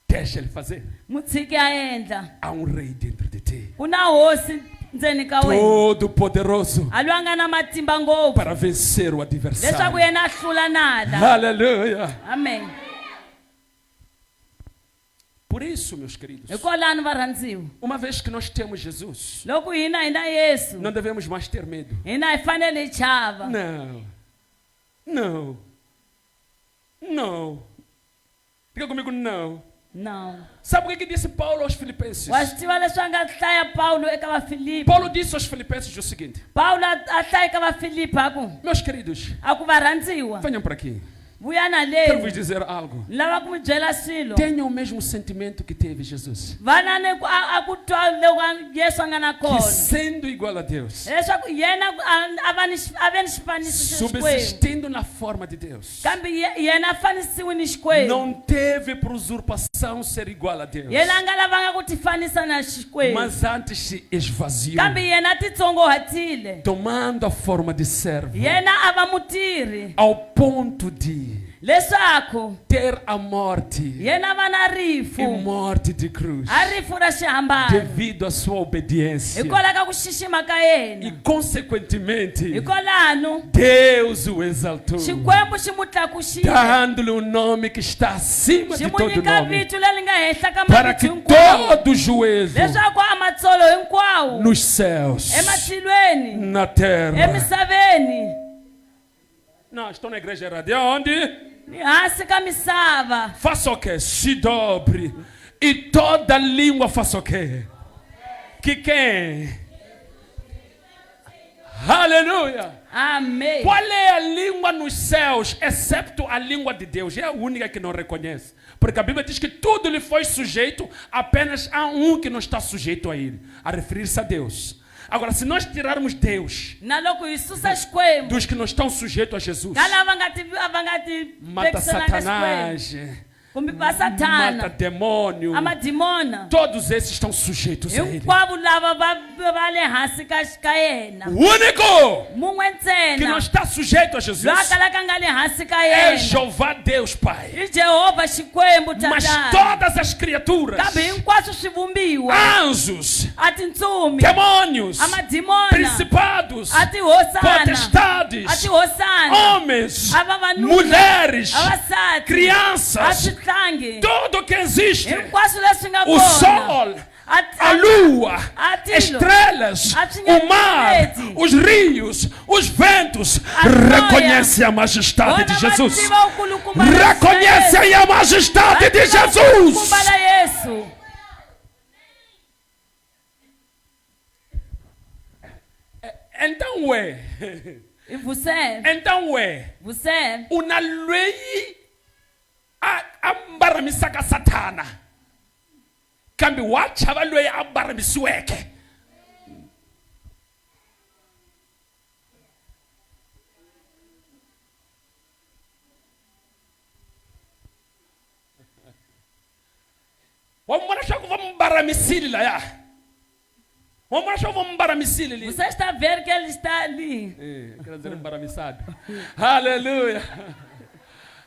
Deixa ele fazer. Mutshiki a endla. Há um rei dentro de ti. Ku na hosi ndzeni ka wena. Todo poderoso A loyi a nga na matimba ngopfu. para vencer o Leswaku adversário. yena a hlula nala. Aleluia. Amen. Por isso, meus queridos, Hikwalani varhandziwa. uma vez que nós temos Jesus, Loko hina Yesu. não devemos mais ter medo. Hina hi fanele hi chava. Não. Não. Não. Diga comigo, não. Não. Sabe o que disse Paulo aos Filipenses? Wa swi tiva leswi a nga hlaya Paulo eka Vafilipi. Paulo disse aos Filipenses o seguinte: Paulo a hlaya eka Vafilipi a ku. meus queridos, A ku varhandziwa. venham para aqui. Vuya na Quero vos leyi. dizer algo. Ni lava ku mi byela swilo. Tenham o mesmo sentimento que teve Jesus. Vanani a ku twa loko Yesu a nga na Que kona. sendo igual a Deus, Leswaku yena a ve ni xifaniso xa Xikwembu. subsistindo na forma de Deus, Kambe yena a fanisiwi ni Xikwembu. não teve por usurpação ser igual a Deus, Yena a nga lavanga ku tifanisa na Xikwembu. mas antes se esvaziou, Kambe yena a titsongohatile. tomando a forma de servo, Yena a va mutirhi. ao ponto de Leswaku ter a morte yena a va na e rifu. morte de cruz, A rifu ra xihambano. devido à sua obediência. Hikwalaho ka ku xixima ka E yena. consequentemente, Hikwalano Deus o exaltou, Xikwembu xi mu tlakuxile. dando-lhe um nome que está acima Xi de mu todo nyika nome, vito leri nga henhla ka para que mavito hinkwawo. todo joelho Leswaku a matsolo hinkwawo. nos céus, Ematilweni. na terra. Emisaveni. Não, estou na igreja errada. E onde? Ni hansi ka misava. Faça o que? Se dobre E toda língua faça o quê? Que quem? Aleluia! Amém. Qual é a língua nos céus, excepto a língua de Deus? É a única que não reconhece. Porque a Bíblia diz que tudo lhe foi sujeito, apenas há um que não está sujeito a ele, a referir-se a Deus. Agora, se nós tirarmos Deus dos que não estão sujeitos a Jesus, mata Satanás, mata demônio, todos esses estão sujeitos a ele. O único que não está sujeito a Jesus é Jeová Deus Pai. Mas todas as criaturas, anjos, demônios, principados, potestades, homens, mulheres, crianças, tudo que existe, o sol, a lua, estrelas, o mar, os rios, os ventos, reconhecem a majestade de Jesus. Reconhecem a majestade de Jesus. Então você una lei ambaramisaka Satana kambe wachava loyi ambaramisiweke. Wamona swa ku va mbaramisile laya. Wamona swa ku va mbaramisile li. Você está vendo que ele está ali? Quer dizer embaramisado. Aleluia.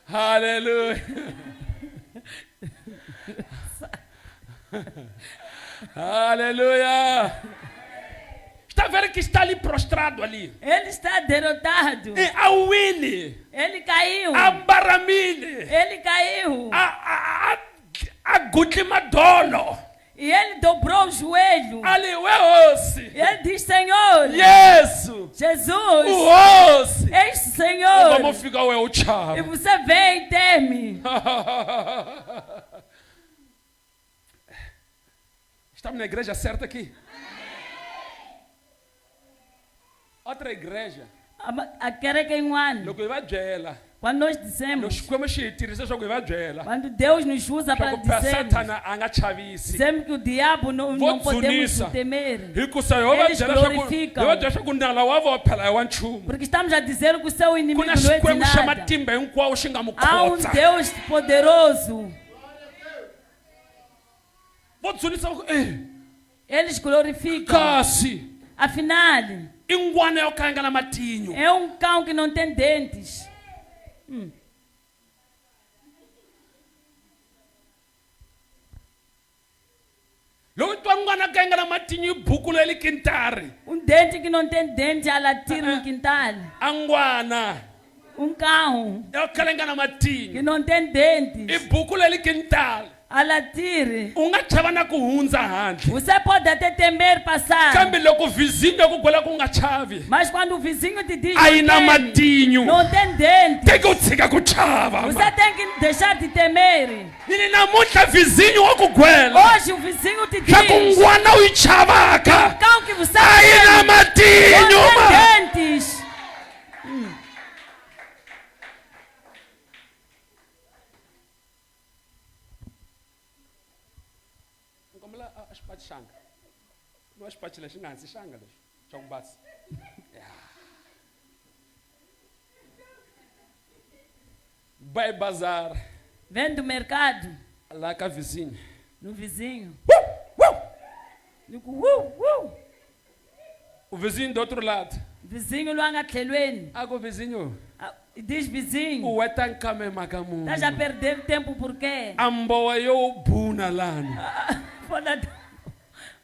Aleluia. Aleluia. Está vendo que está ali prostrado ali? Ele está derrotado. A Winnie. Ele caiu. A Baramile. Ele caiu. A Gutimadolo. E ele dobrou o joelho. Ali o osso. E ele diz: Senhor. Jesus. Jesus. O osso. Eis Senhor. Vamos ficar o tchau. E você vem e teme. Estamos na igreja certa aqui? Outra igreja. Quando nós dizemos, quando Deus nos usa para dizemos que o diabo não podemos temer, eles glorificam. Porque estamos a dizer que o seu inimigo não é de nada. Há um Deus poderoso. Eles glorificam. Afinal, é um cão que não tem dentes. Um dente que não tem dente a latir no quintal. Um cão que não tem dentes a latir. Você pode até temer passar. Mas quando o vizinho te diz não tem dente, você tem que deixar de temer. Hoje o vizinho te diz o cão que você tem não tem dentes. Vai bazar. Vem do mercado. Lá com a vizinha. No vizinho. O vizinho do outro lado. Vizinho lá na telhuene. O vizinho. Diz vizinho. O etancame magamu. Tá já perdendo tempo por quê? Amboa eu buna lá.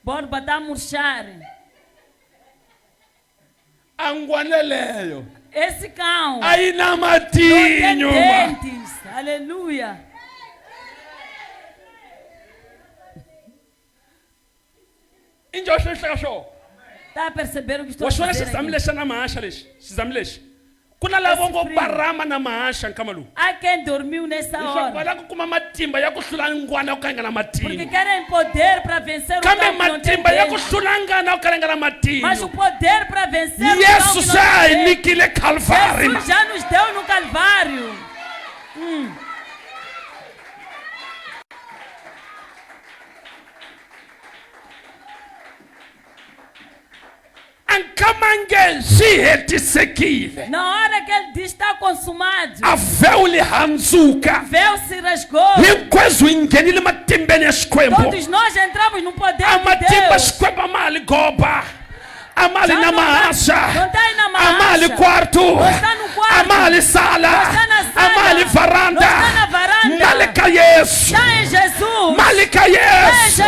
Bora botar murchar. Anguaneleio. Esse cão. Aí na matinho. Não tem dentes. Aleluia. Está a perceber o que estou dizendo? Há quem dormiu nessa hora. Porque querem poder para vencer o mal que não tem dentro. Mas o poder para vencer o mal que Jesus não tem dentro, Calvário. Jesus já nos deu no Calvário. Na hora que ele diz está consumado, o véu se rasgou. Todos nós entramos no poder de Deus. Amali na mahasha, amali quarto, amali sala, amali varanda, malika Yesu, malika Yesu.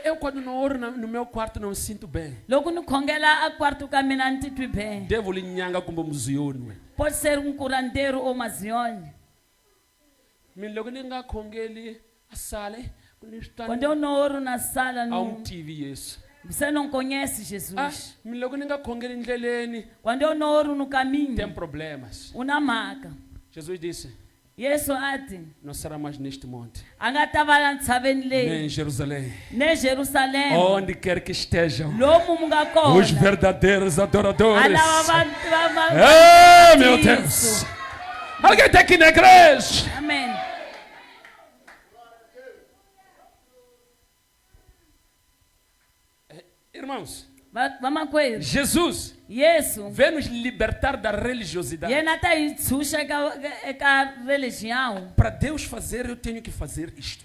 Eu quando não oro no meu quarto não sinto bem. Logo no congela a quarto caminhante tu bem. Devo linhanga como muzioni. Pode ser curandeiro ou mazione. Me logo ninga congeli asale. Quando eu não oro na sala no TV isso. Você não conhece Jesus. Me logo ninga congeli ndleleni. Quando eu não oro no caminho. Tem problemas. Uma maca. Jesus disse. Yesu ati. Não será mais neste monte. Nem em Jerusalém. Nem Jerusalém. Onde quer que estejam. Os verdadeiros adoradores. Meu Deus. Alguém está aqui na igreja. Amém. Irmãos. Jesus vem nos libertar da religiosidade. Para Deus fazer, eu tenho que fazer isto.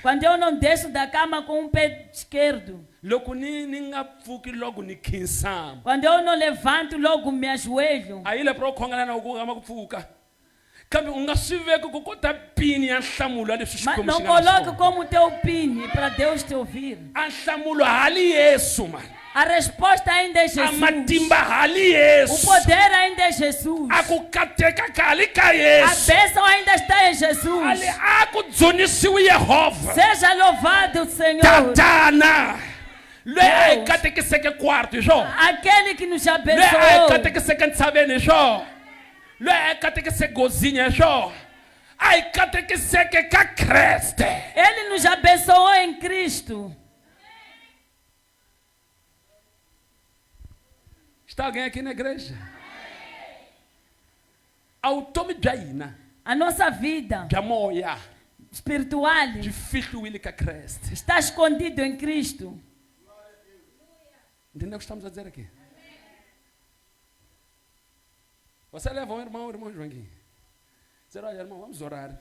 Quando eu não desço da cama com um pé esquerdo. Quando eu não levanto, logo me ajoelho. Mas não coloque como teu pin para Deus te ouvir. A resposta ainda é Jesus. O poder ainda é Jesus. A bênção ainda está em Jesus. Seja louvado o Senhor. Aquele que nos abençoou. Ele nos abençoou em Cristo. Está alguém aqui na igreja? A nossa vida espiritual está escondido em Cristo. Entendeu o que estamos a dizer aqui? Você leva um irmão Joaquim. Dizer, olha, irmão, vamos orar.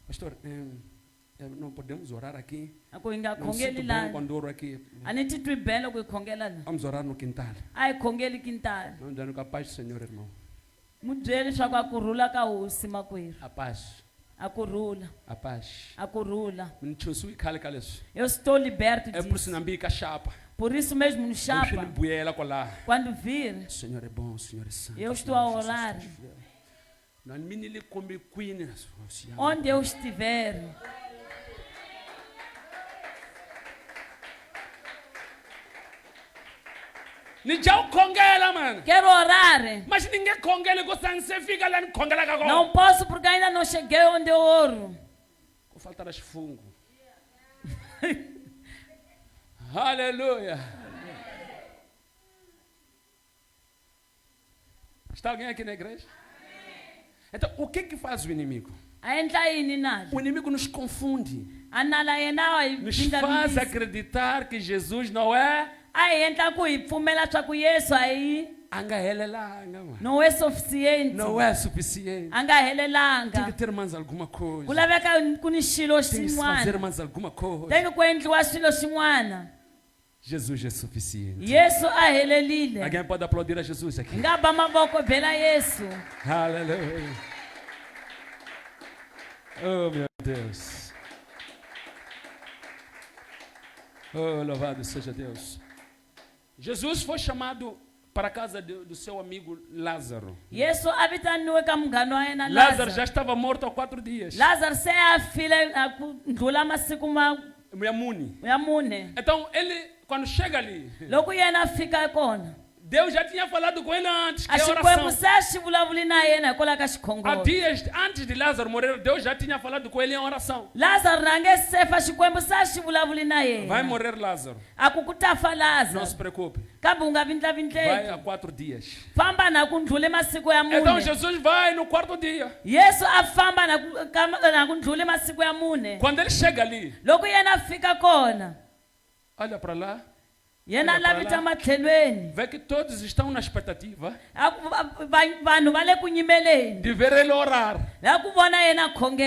Pastor, não podemos orar aqui. Não sinto bem quando oro aqui. Vamos orar no quintal. Não dando com a paz do Senhor, irmão. A paz. A paz. Eu estou liberto disso. É por isso não bica chapa. Por isso mesmo no chapa. Quando vir, o Senhor é bom, o Senhor é santo. Eu estou a orar. Onde eu estiver. Quero orar. Mas ninguém congela, você fica lá no congela. Não posso porque ainda não cheguei onde eu oro. Falta das fungo. Aleluia. Está alguém aqui na igreja? Então, o que faz o inimigo? O inimigo nos confunde. Nos faz acreditar que Jesus não é. Não é suficiente. Não é suficiente. Tem que ter mais alguma coisa. Tem que fazer mais alguma coisa. Jesus é suficiente. Alguém pode aplaudir a Jesus aqui? Aleluia. Oh, meu Deus. Oh, louvado seja Deus. Jesus foi chamado para a casa do seu amigo Lázaro. Lázaro já estava morto há 4 dias. Lázaro Então ele, quando chega ali, Deus já tinha falado com ele antes que a oração. Há dias antes de Lázaro morrer, Deus já tinha falado com ele em oração. Vai morrer Lázaro. Não se preocupe. Vai há 4 dias. Então Jesus vai no 4º dia. Quando ele chega ali, olha para lá. Vê que todos estão na expectativa de ver ele orar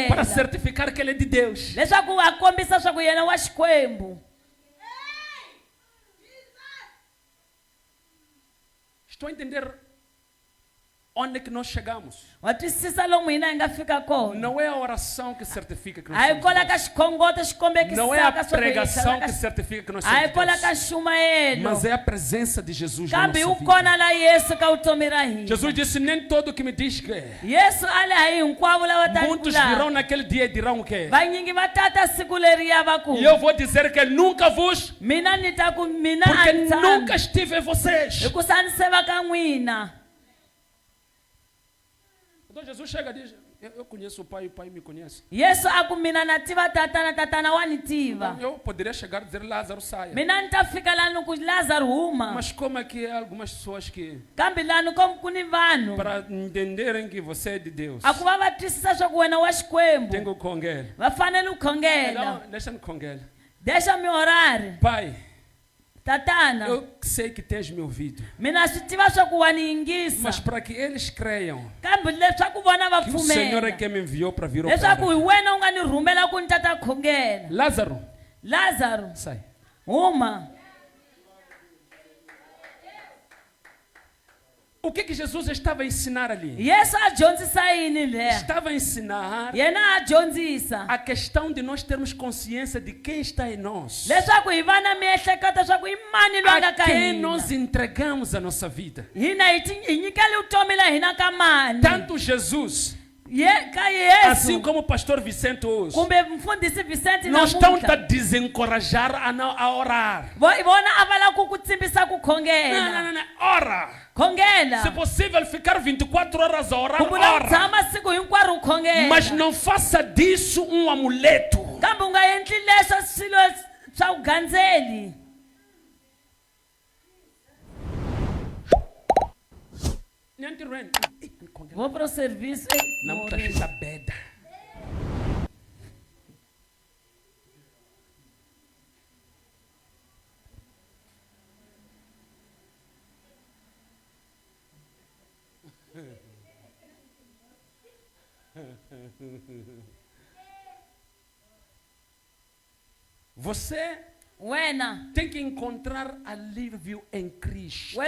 para certificar que ele é de Deus. Estou a entender onde é que nós chegamos. Não é a oração que certifica que nós somos Deus. Não é a pregação que certifica que nós somos Deus. Mas é a presença de Jesus na nossa vida. Jesus disse, nem todo que me diz que é. Muitos virão naquele dia e dirão o quê? E eu vou dizer que nunca vos, porque nunca estive em vocês. Então Jesus chega e diz, eu conheço o Pai me conhece. Eu poderia chegar e dizer, Lázaro saia. Mas como é que há algumas pessoas que, para entenderem que você é de Deus, tenho com ele. Deixa-me com ele. Deixa-me orar. Pai, Tatana, eu sei que tens me ouvido, mas para que eles creiam que o Senhor é quem me enviou para vir operar. Lázaro, sai. O que Jesus estava a ensinar ali? Estava a ensinar a questão de nós termos consciência de quem está em nós, a quem nós entregamos a nossa vida. Tanto Jesus, assim como o pastor Vicente hoje, não estão a desencorajar a orar. Não. Ora. Se possível ficar 24 horas a orar, ora. Mas não faça disso um amuleto. Vou para o serviço. Não está cheia beda. Você tem que encontrar alívio em Cristo.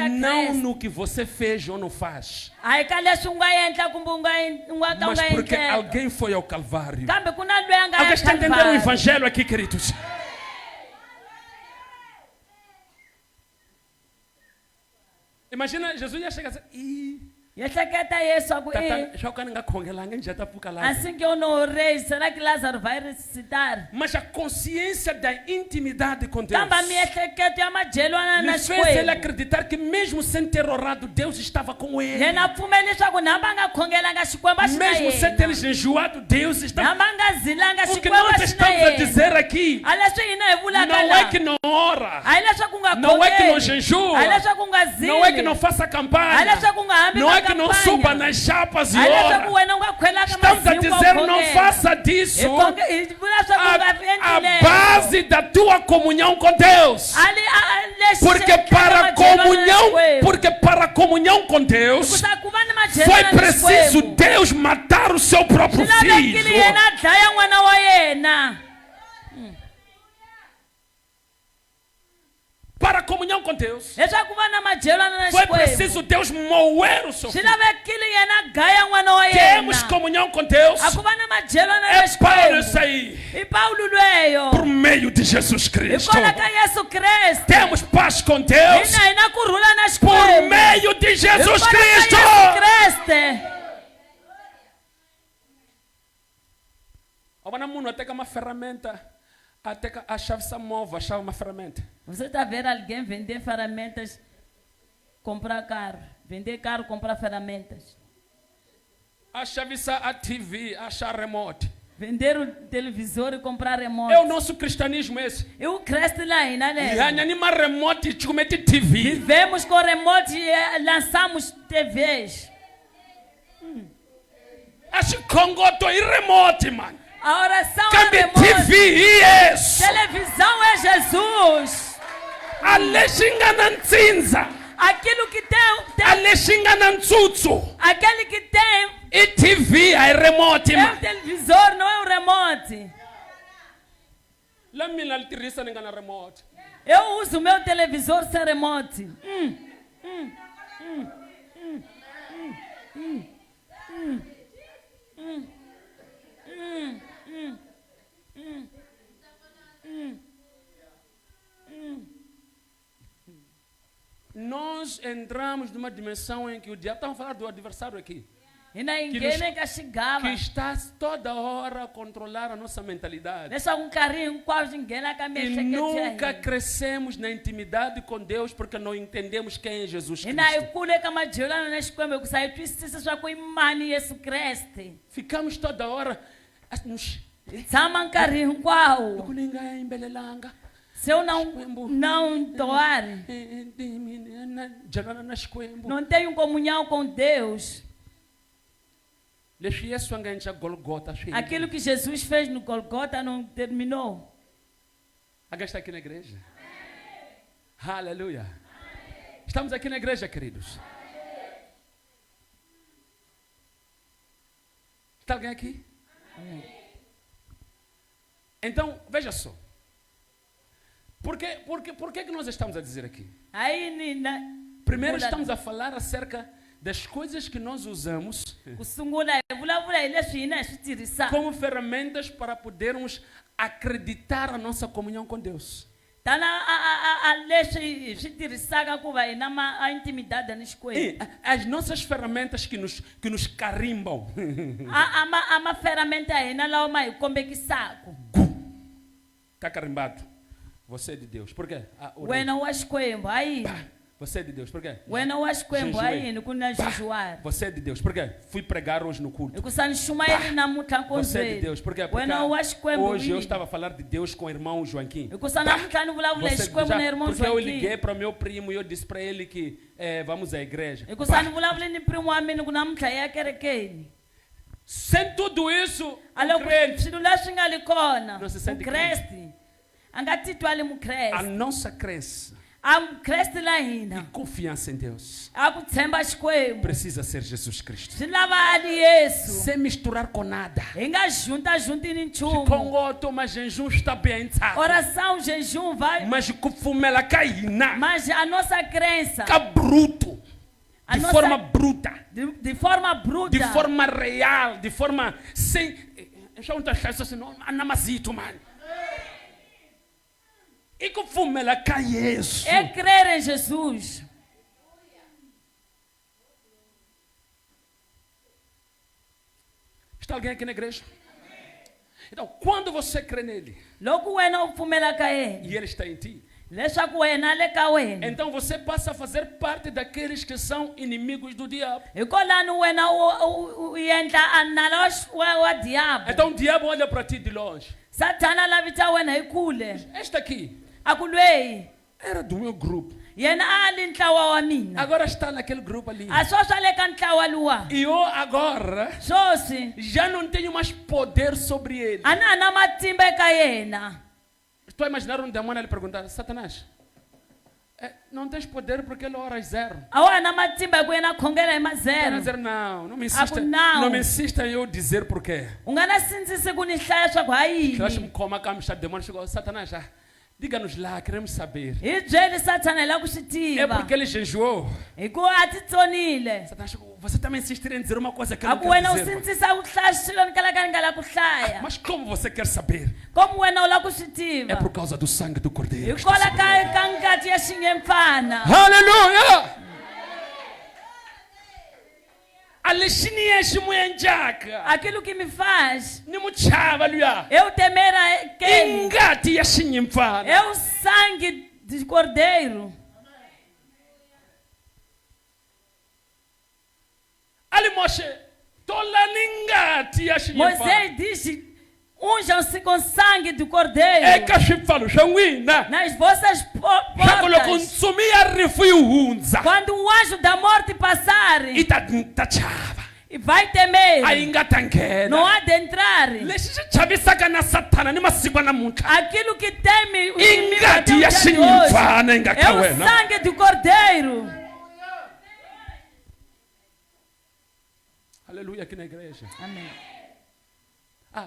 Não no que você fez ou não faz, mas porque alguém foi ao Calvário. Alguém está entendendo o Evangelho aqui, queridos? Imagina, Jesus ia chegar e assim que eu não orei, será que Lázaro vai ressuscitar? Mas a consciência da intimidade com Deus lhe fez ele acreditar que mesmo sem ter orado, Deus estava com ele. Mesmo sem ter jejuado, Deus estava. O que nós estamos a dizer aqui não é que não ora, não é que não jejua, não é que não faça campanha, não é que não suba nas chapas e ora. Estamos a dizer, não faça disso a base da tua comunhão com Deus. Porque para a comunhão com Deus foi preciso Deus matar o seu próprio filho. Para a comunhão com Deus, leswaku va na madyelana na foi Xikwembu. preciso Deus moer o seu Swi filho. lavekile yena gaya n'wana wa Temos yena. comunhão com Deus. A ku va na madyelana na É Paulo isso Xikwembu. aí. I Paulo lweyo. Por meio de Jesus Cristo. Hikwalaho ka Yesu Kreste. Temos paz com Deus. Hina hina kurhula na Por Xikwembu. meio de Jesus Hikwalaho ka Cristo. Yesu Kreste. Agora munhu ateka uma ferramenta, ateka a chave mova, achava uma ferramenta. Você está vendo alguém vender ferramentas, comprar carro. Vender carro, comprar ferramentas. Achava a TV, achar remote. Vender o televisor e comprar remote. É o nosso cristianismo esse. E o Cristo lá ainda, né? E anima remote, te comete TV. Vivemos com remote e lançamos TVs. Acho congoto e remote, mano. A oração é Cambi remote. TV, yes. Televisão é Jesus. Alexinga na nzinza. Aquilo que tem Alexinga na ntsutsu. aquele que tem E TV, é remote, é o mano. televisor, não é o remote. Lá me lá tirisa ninguém na remote. Eu uso meu televisor sem remote. Nós entramos numa dimensão em que o diabo, estamos a falar do adversário aqui, E na ingene que chegava. que está toda hora a controlar a nossa mentalidade. Deixa um carrinho quase ninguém na E cabeça nunca crescemos na intimidade com Deus porque não entendemos quem é Jesus E na Cristo. ikule kama jolana na Xikwembu que saiu twisisa swa ku imani Yesu Kreste. Ficamos toda hora nos Tshama nkarhi hinkwawo. kuninga imbelelanga. Se eu não doar, Jalana na Xikwembu. não tenho comunhão com Deus. Leswi Yesu anga endla Golgotha swi. Aquilo que Jesus fez no Golgotha não terminou. Alguém está aqui na igreja? Aleluia. Estamos aqui na igreja, queridos. Está alguém aqui? Então, veja só. Por que nós estamos a dizer aqui? Aí Primeiro estamos a falar acerca das coisas que nós usamos kusungula vulavula hi leswi hina hi swi tirhisaka. como ferramentas para podermos acreditar a nossa comunhão com Deus. Tana a leswi hi swi tirhisaka ku va hi na a intimidade ni Xikwembu. E as nossas ferramentas que nos carimbam. A ferramenta ya hina lawa ma hi kombekisaka. Está carimbado. Você é de Deus. Por quê? Wena wa Xikwembu hayi. Você é de Deus. Por quê? Wena wa Xikwembu hayi ni ku na jejuar. Você é de Deus. Por quê? Fui pregar hoje no culto. Hikusa ni xumayeli namuntlha Você é de nkondzweni. Deus. Por quê? Porque Wena wa Xikwembu hoje eu wini. estava a falar de Deus com o irmão Joaquim. Hikusa namuntlha ni vulavula hi Você Xikwembu na irmão porque eu Joaquim. liguei para o meu primo e eu disse para ele que vamos à igreja. Hikusa ni vulavule ni primo wa mina ku namuntlha hi ya kerekeni. Sem tudo isso, A loko o crente, swilo leswi nga li kona. Não se sente Mukreste a nga titwa ali a mukreste. nossa crença A mukreste la e hina confiança em Deus a ku tshemba Xikwembu. precisa ser Jesus Cristo. Swi lava ali Yesu. Sem misturar com nada. Hi nga junti ni nchumu. Congoto, mas jejum está bem, sabe? Oração, jejum vai. Mas kufumela kaina, Mas a nossa crença ka bruto, A de nossa- forma bruta, de forma bruta. de forma real, de forma sem. Já não está assim, não, anamazito, mano. E kufumela ka Yesu. É crer em Jesus. Está alguém aqui na igreja? Então, quando você crê nele Loko wena u pfumela ka yena. e ele está em ti, Leswaku wena le ka wena. então você passa a fazer parte daqueles que são inimigos do diabo. Hikwalaho wena u endla anala wa diabo. Então o diabo olha para ti de longe. Satana lavita wena hi kule. Este aqui A ku lweyi. era do meu grupo. Yena a ali ntlawa wa mina. Agora está naquele grupo ali. A swo swa le ka ntlawa luwa. E eu agora Swoswi. já não tenho mais poder sobre ele. A na ha na matimba eka yena. Estou a imaginar um demônio ele perguntar: Satanás, não tens poder porque ele ora zero. A wa ha na matimba hi ku yena a khongela hi Ele mazero. dizer, não me insista. Não. Não me insista em eu dizer porquê. U nga na sindzisi ku ni hlaya swa ku Eu acho que hayini. me coma a camiseta demônio chegou, Satanás já. Diga-nos lá, queremos saber. É porque ele jejuou. Satanás, você também insistir em dizer uma coisa que eu não quero dizer. Mas como você quer saber? É por causa do sangue do Cordeiro. Aleluia! Aquilo que me faz eu temer aquele é o sangue de Cordeiro. Moisés disse: unjam-se com sangue do Cordeiro nas vossas portas. Quando o anjo da morte passar, e vai temer, não há de entrar. Aquilo que teme o inimigo até o dia de hoje é o sangue do Cordeiro. Aleluia, aqui na igreja. Amém.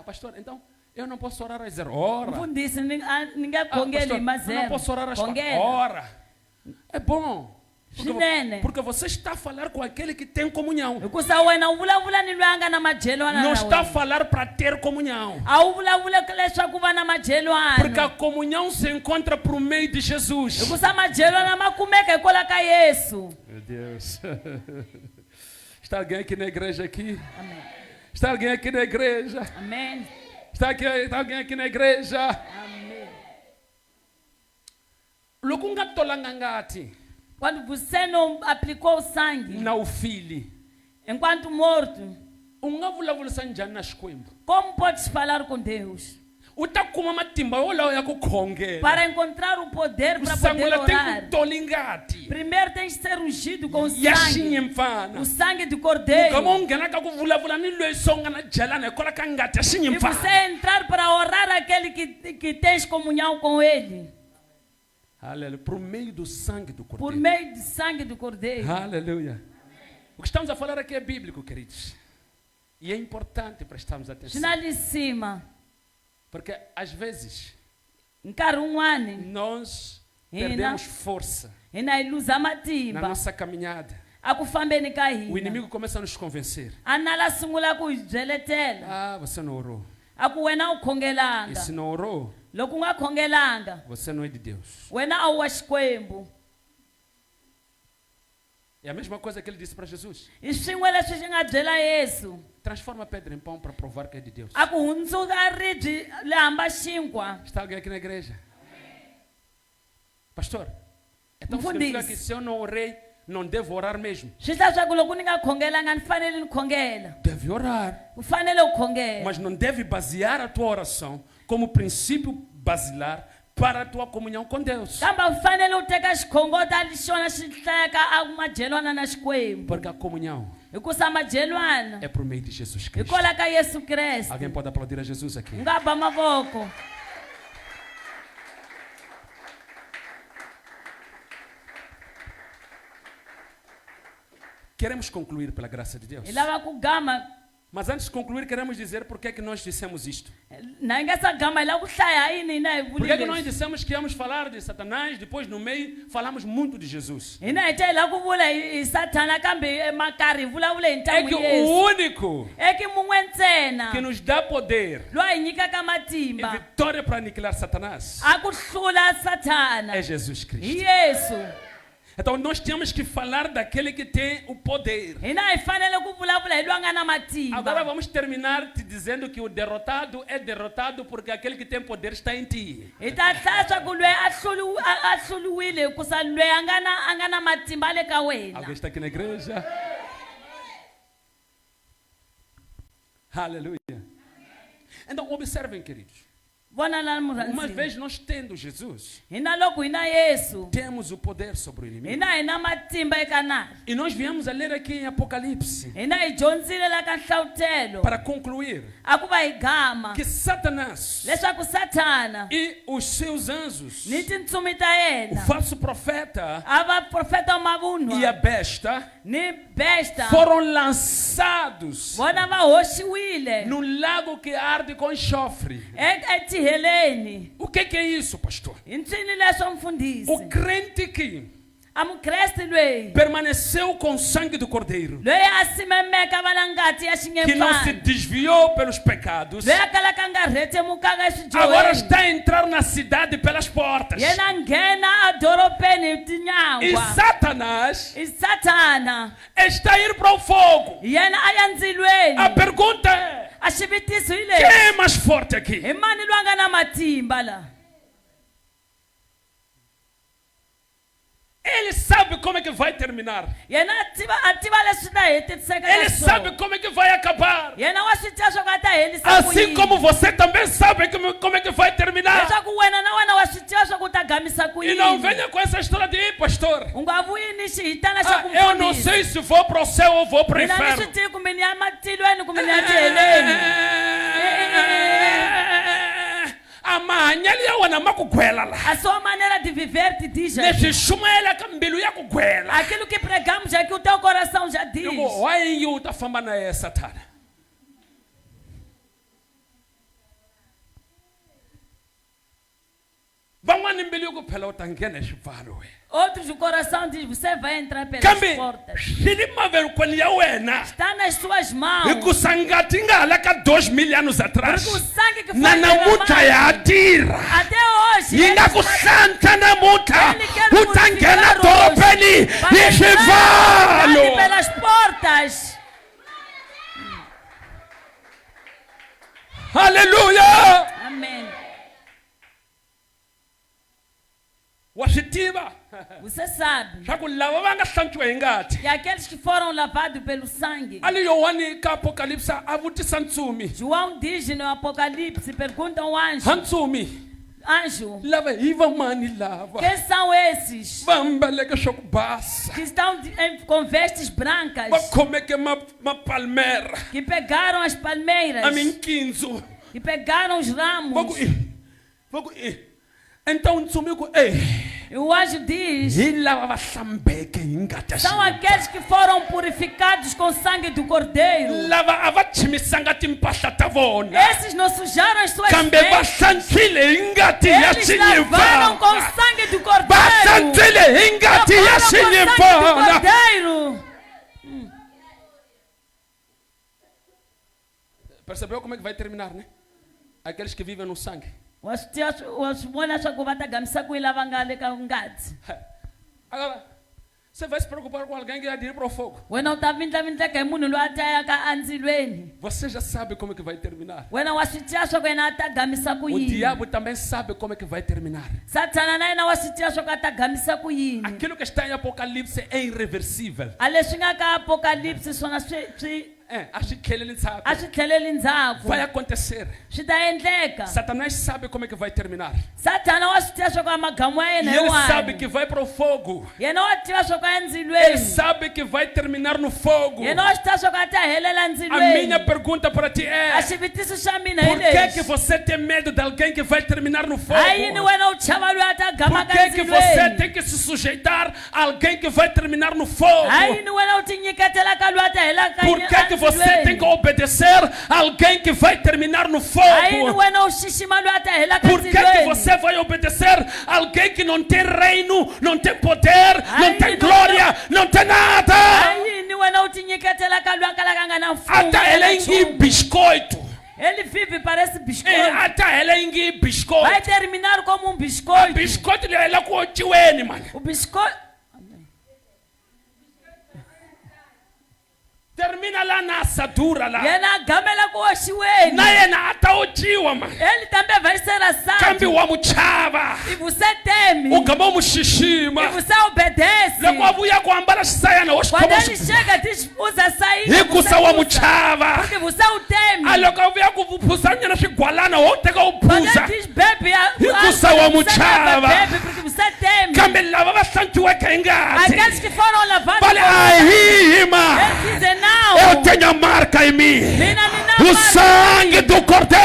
Pastor, então eu não posso orar às 0 horas. Ninguém mas eu não posso orar às 4 horas. É bom. Porque você está a falar com aquele que tem comunhão. Não está a falar para ter comunhão. Porque a comunhão se encontra por meio de Jesus. Meu Deus. Está alguém aqui na igreja aqui? Amém. Está alguém aqui na igreja? Amém. Está alguém aqui na igreja? Amém. Quando você não aplicou o sangue, não filho, enquanto morto, como podes falar com Deus? Para encontrar o poder para poder orar, primeiro tens de ser ungido com o sangue do Cordeiro. E você entrar para orar aquele que tens comunhão com Ele. Aleluia. Por meio do sangue do Cordeiro. Por meio do sangue do Cordeiro. Aleluia. O que estamos a falar aqui é bíblico, queridos. E é importante prestarmos atenção. Porque às vezes nós perdemos força na nossa caminhada. O inimigo começa a nos convencer. Você não orou. E se não orou, você não é de Deus. É a mesma coisa que ele disse para Jesus. Transforma a pedra em pão para provar que é de Deus. Está alguém aqui na igreja? Pastor, então significa que se eu não orei, não devo orar mesmo? Deve orar. Mas não deve basear a tua oração como princípio basilar para a tua comunhão com Deus. Porque a comunhão é por meio de Jesus Cristo. Alguém pode aplaudir a Jesus aqui? Queremos concluir pela graça de Deus. Mas antes de concluir, queremos dizer por que é que nós dissemos isto. Por que é que nós dissemos que íamos falar de Satanás, depois no meio falamos muito de Jesus? É que o único que nos dá poder e vitória para aniquilar Satanás é Jesus Cristo. Então nós temos que falar daquele que tem o poder. Agora vamos terminar te dizendo que o derrotado é derrotado porque aquele que tem poder está em ti. Alguém está aqui na igreja? Aleluia. Então observem, queridos. Uma vez nós tendo Jesus, temos o poder sobre o inimigo. E nós viemos a ler aqui em Apocalipse para concluir que Satanás e os seus anjos, o falso profeta e a besta, foram lançados no lago que arde com enxofre. O que é isso, pastor? O crente que permaneceu com o sangue do Cordeiro, que não se desviou pelos pecados, agora está a entrar na cidade pelas portas. E Satanás está a ir para o fogo. A pergunta é: quem é mais forte aqui? Ele sabe como é que vai terminar. Ele sabe como é que vai acabar. Assim como você também sabe como é que vai terminar. E não venha com essa história de pastor. Eu não sei se vou para o céu ou vou para o inferno. A sua maneira de viver te diz aquilo que pregamos é que o teu coração já diz. Outros o coração diz: você vai entrar pelas portas. Está nas suas mãos. 2000 anos atrás. Porque o sangue que foi derramado até hoje. Ele quer hoje pelas portas. Aleluia. Amém. Você sabe que aqueles que foram lavados pelo sangue, João diz no Apocalipse, pergunta ao anjo: anjo, quem são esses que estão com vestes brancas, que pegaram as palmeiras, que pegaram os ramos? Então o anjo diz: são aqueles que foram purificados com o sangue do Cordeiro. Esses não sujaram as suas vestes. Eles lavaram com o sangue do Cordeiro. Percebeu como é que vai terminar, né? Aqueles que vivem no sangue. Agora, você vai se preocupar com alguém que vai ir para o fogo. Você já sabe como é que vai terminar. O diabo também sabe como é que vai terminar. Aquilo que está em Apocalipse é irreversível. Vai acontecer. Satanás sabe como é que vai terminar. E ele sabe que vai para o fogo. Ele sabe que vai terminar no fogo. A minha pergunta para ti é: por que você tem medo de alguém que vai terminar no fogo? Por que você tem que se sujeitar a alguém que vai terminar no fogo? Por que você tem que obedecer a alguém que vai terminar no fogo? Por que você vai obedecer a alguém que não tem reino, não tem poder, não tem glória, não tem nada? Até ele é um biscoito. Ele vive, parece biscoito. Vai terminar como um biscoito. Biscoito o biscoito. Termina lá na assadura lá. Ele também vai ser assado. E você teme. E você obedece. Quando ele chega, diz: usa a saída. Porque você o teme. Quando ele diz: bebe, bebe porque você teme. Aqueles que foram lavados, eles dizem: não. Eu tenho a marca em mim. O sangue do Cordeiro.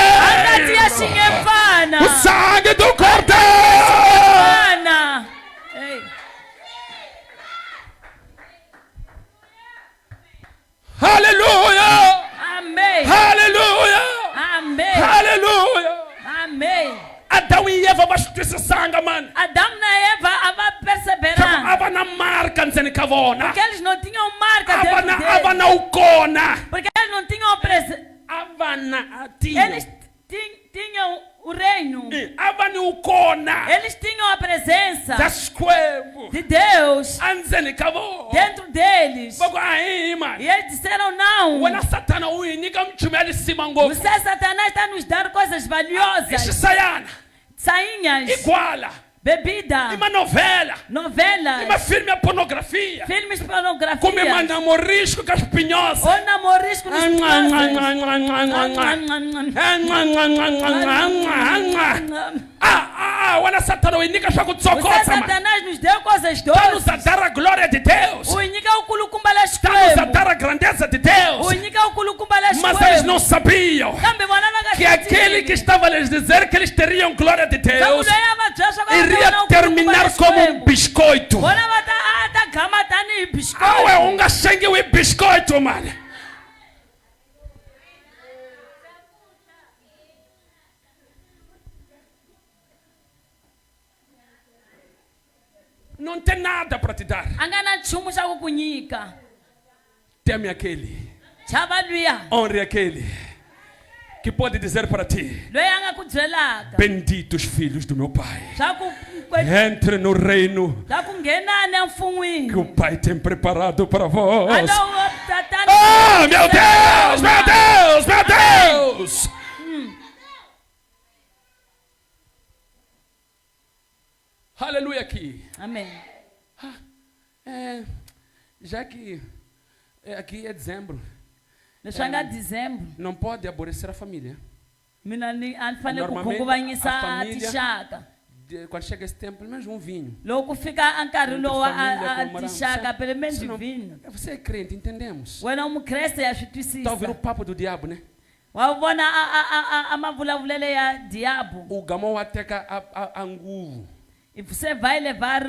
O sangue do Cordeiro. Aleluia. Amém. Aleluia. Amém. Aleluia. Amém. Porque eles não tinham marca dentro deles. Porque eles não tinham presença. Eles tinham o reino. Eles tinham a presença de Deus dentro deles. E eles disseram não. Você, Satanás, está nos dando coisas valiosas. Sainhas. Bebida. Novelas. Filmes pornografia. Como namorisco com as pinhosas. Ou namorisco nos Satanás nos deu coisas doces. Está nos a dar a glória de Deus. Está nos a dar a grandeza de Deus. Mas eles não sabiam que aquele que estava a lhes dizer que eles teriam glória de Deus iria terminar como um biscoito. É um sangue e biscoito, mano. Não tem nada para te dar. Teme aquele. Honre aquele que pode dizer para ti: benditos filhos do meu Pai, entre no reino que o Pai tem preparado para vós. Oh, meu Deus, meu Deus, meu Deus. Aleluia aqui. Amém. Já que aqui é dezembro. Dezembro. Não pode aborrecer a família. Normalmente a família, quando chega esse tempo, pelo menos um vinho. Logo fica pelo menos vinho. Você é crente, entendemos. Está ouvindo o papo do diabo, né? O gamão até a anguvo. E você vai levar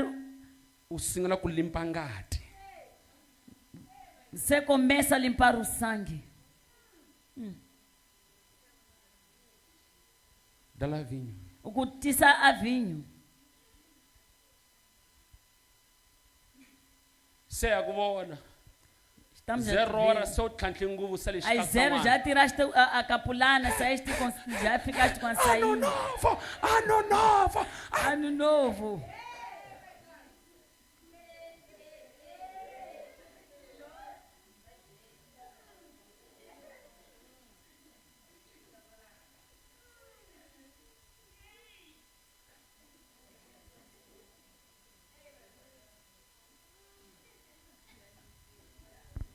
o senhor com limpangate. Você começa a limpar o sangue. Dá lá vinho. O cutiça a vinho. Se agora. Estamos 0 horas só cantingo você está. Aí 0 já tiraste a capulana, saíste com, já ficaste com a saída. Ano novo. Ano novo.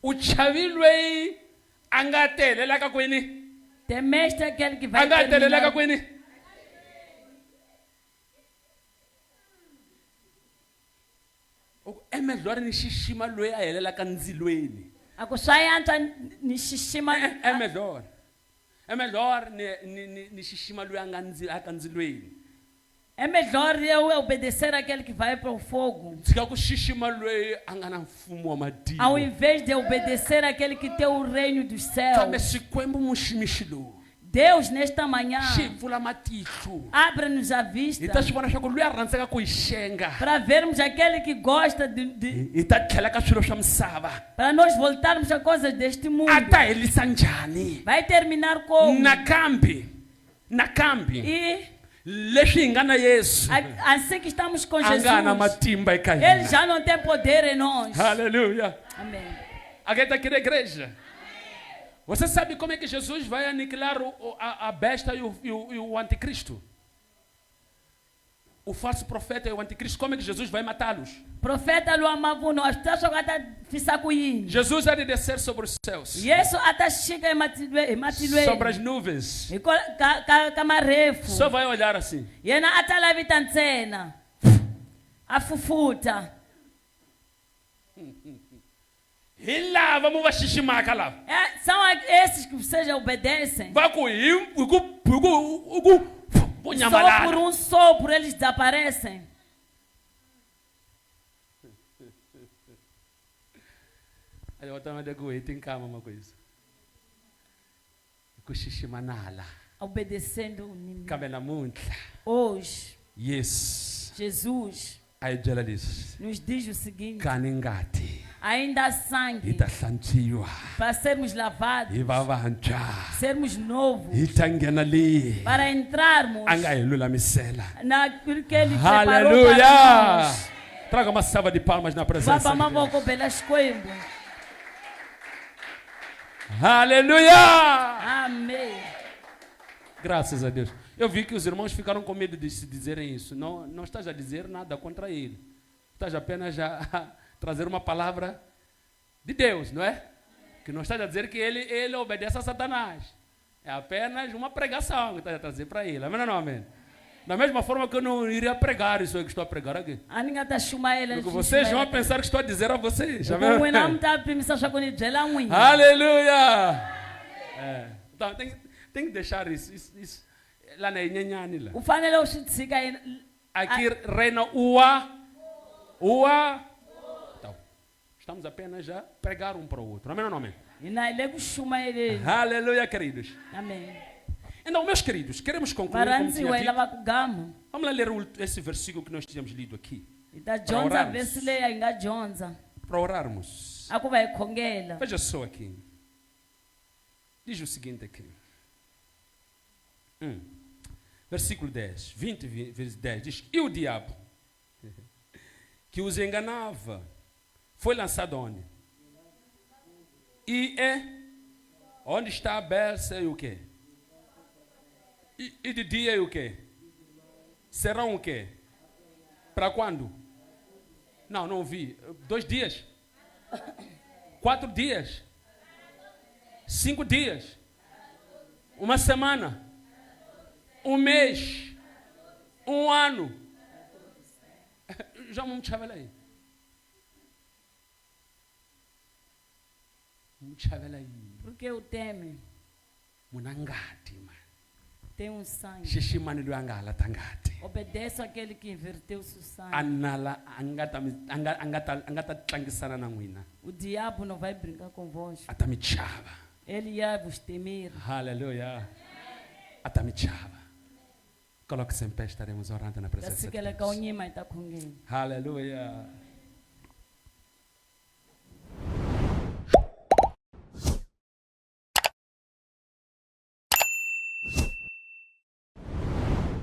O chavilwei angatelela ka kwini. Temeste aquele que vai angatelela ka kwini. É melhor ni xixima loyi a helela ka ndzilweni. Akusayanta ni xixima. É melhor. É melhor ni xixima loyi a ka ndzilweni. É melhor eu obedecer aquele que vai para o fogo, ao invés de obedecer aquele que tem o reino dos céus. Deus, nesta manhã, abre-nos a vista para vermos aquele que gosta para nós voltarmos a coisas deste mundo. Vai terminar como? Na campi. Assim que estamos com Jesus, Ele já não tem poder em nós. Aleluia. Amém. Alguém está aqui na igreja? Você sabe como é que Jesus vai aniquilar a besta e o anticristo? O falso profeta e o anticristo, como é que Jesus vai matá-los? Profeta lo amavuno, Jesus há de descer sobre os céus. Sobre as nuvens. Só vai olhar assim. Afufuta. E lá, vamos xiximar lá. São esses que vocês obedecem. Só por um sopro eles desaparecem. Eu estava de tem calma uma coisa. Obedecendo o hoje. Hoje. Yes. Jesus. Aí ela diz, nos diz o seguinte: Kaningati. Ainda há sangue para sermos lavados, sermos novos, para entrarmos naquilo que Ele preparou para nós. Traga uma salva de palmas na presença de Deus. Aleluia! Amém. Graças a Deus. Eu vi que os irmãos ficaram com medo de se dizerem isso. Não estás a dizer nada contra ele. Estás apenas a trazer uma palavra de Deus, não é? Que não estás a dizer que ele obedece a Satanás. É apenas uma pregação que estás a trazer para ele. Amém ou não, amém? Da mesma forma que eu não iria pregar isso aí que estou a pregar aqui. Porque vocês vão pensar que estou a dizer a vocês. Aleluia! Então, tem que deixar isso. Lá na Inhanhani lá. Aqui reina Ua. Então, estamos apenas a pregar um para o outro. Amém ou não, amém? Aleluia, queridos. Amém. Então, meus queridos, queremos concluir como tinha dito. Vamos lá ler esse versículo que nós tínhamos lido aqui. Para orarmos. Veja só aqui. Diz o seguinte aqui. Versículo 10. 20 vezes 10. Diz, e o diabo que os enganava foi lançado onde? E onde está a berça e o quê? E de dia e o quê? Serão o quê? Para quando? Não vi. 2 dias? 4 dias? 5 dias? 1 semana? 1 mês? 1 ano? Já me chavel aí. Porque o teme Munangati, man. tem um sangue. Shishimani luangala tangati. Obedece àquele que inverteu o seu sangue. Anala angata tlangisana na ngwina. O diabo não vai brincar convosco. Atamichava. Ele ia vos temer. Aleluia. Atamichava. Coloque-se em pé, estaremos orando na presença de Deus. Aleluia.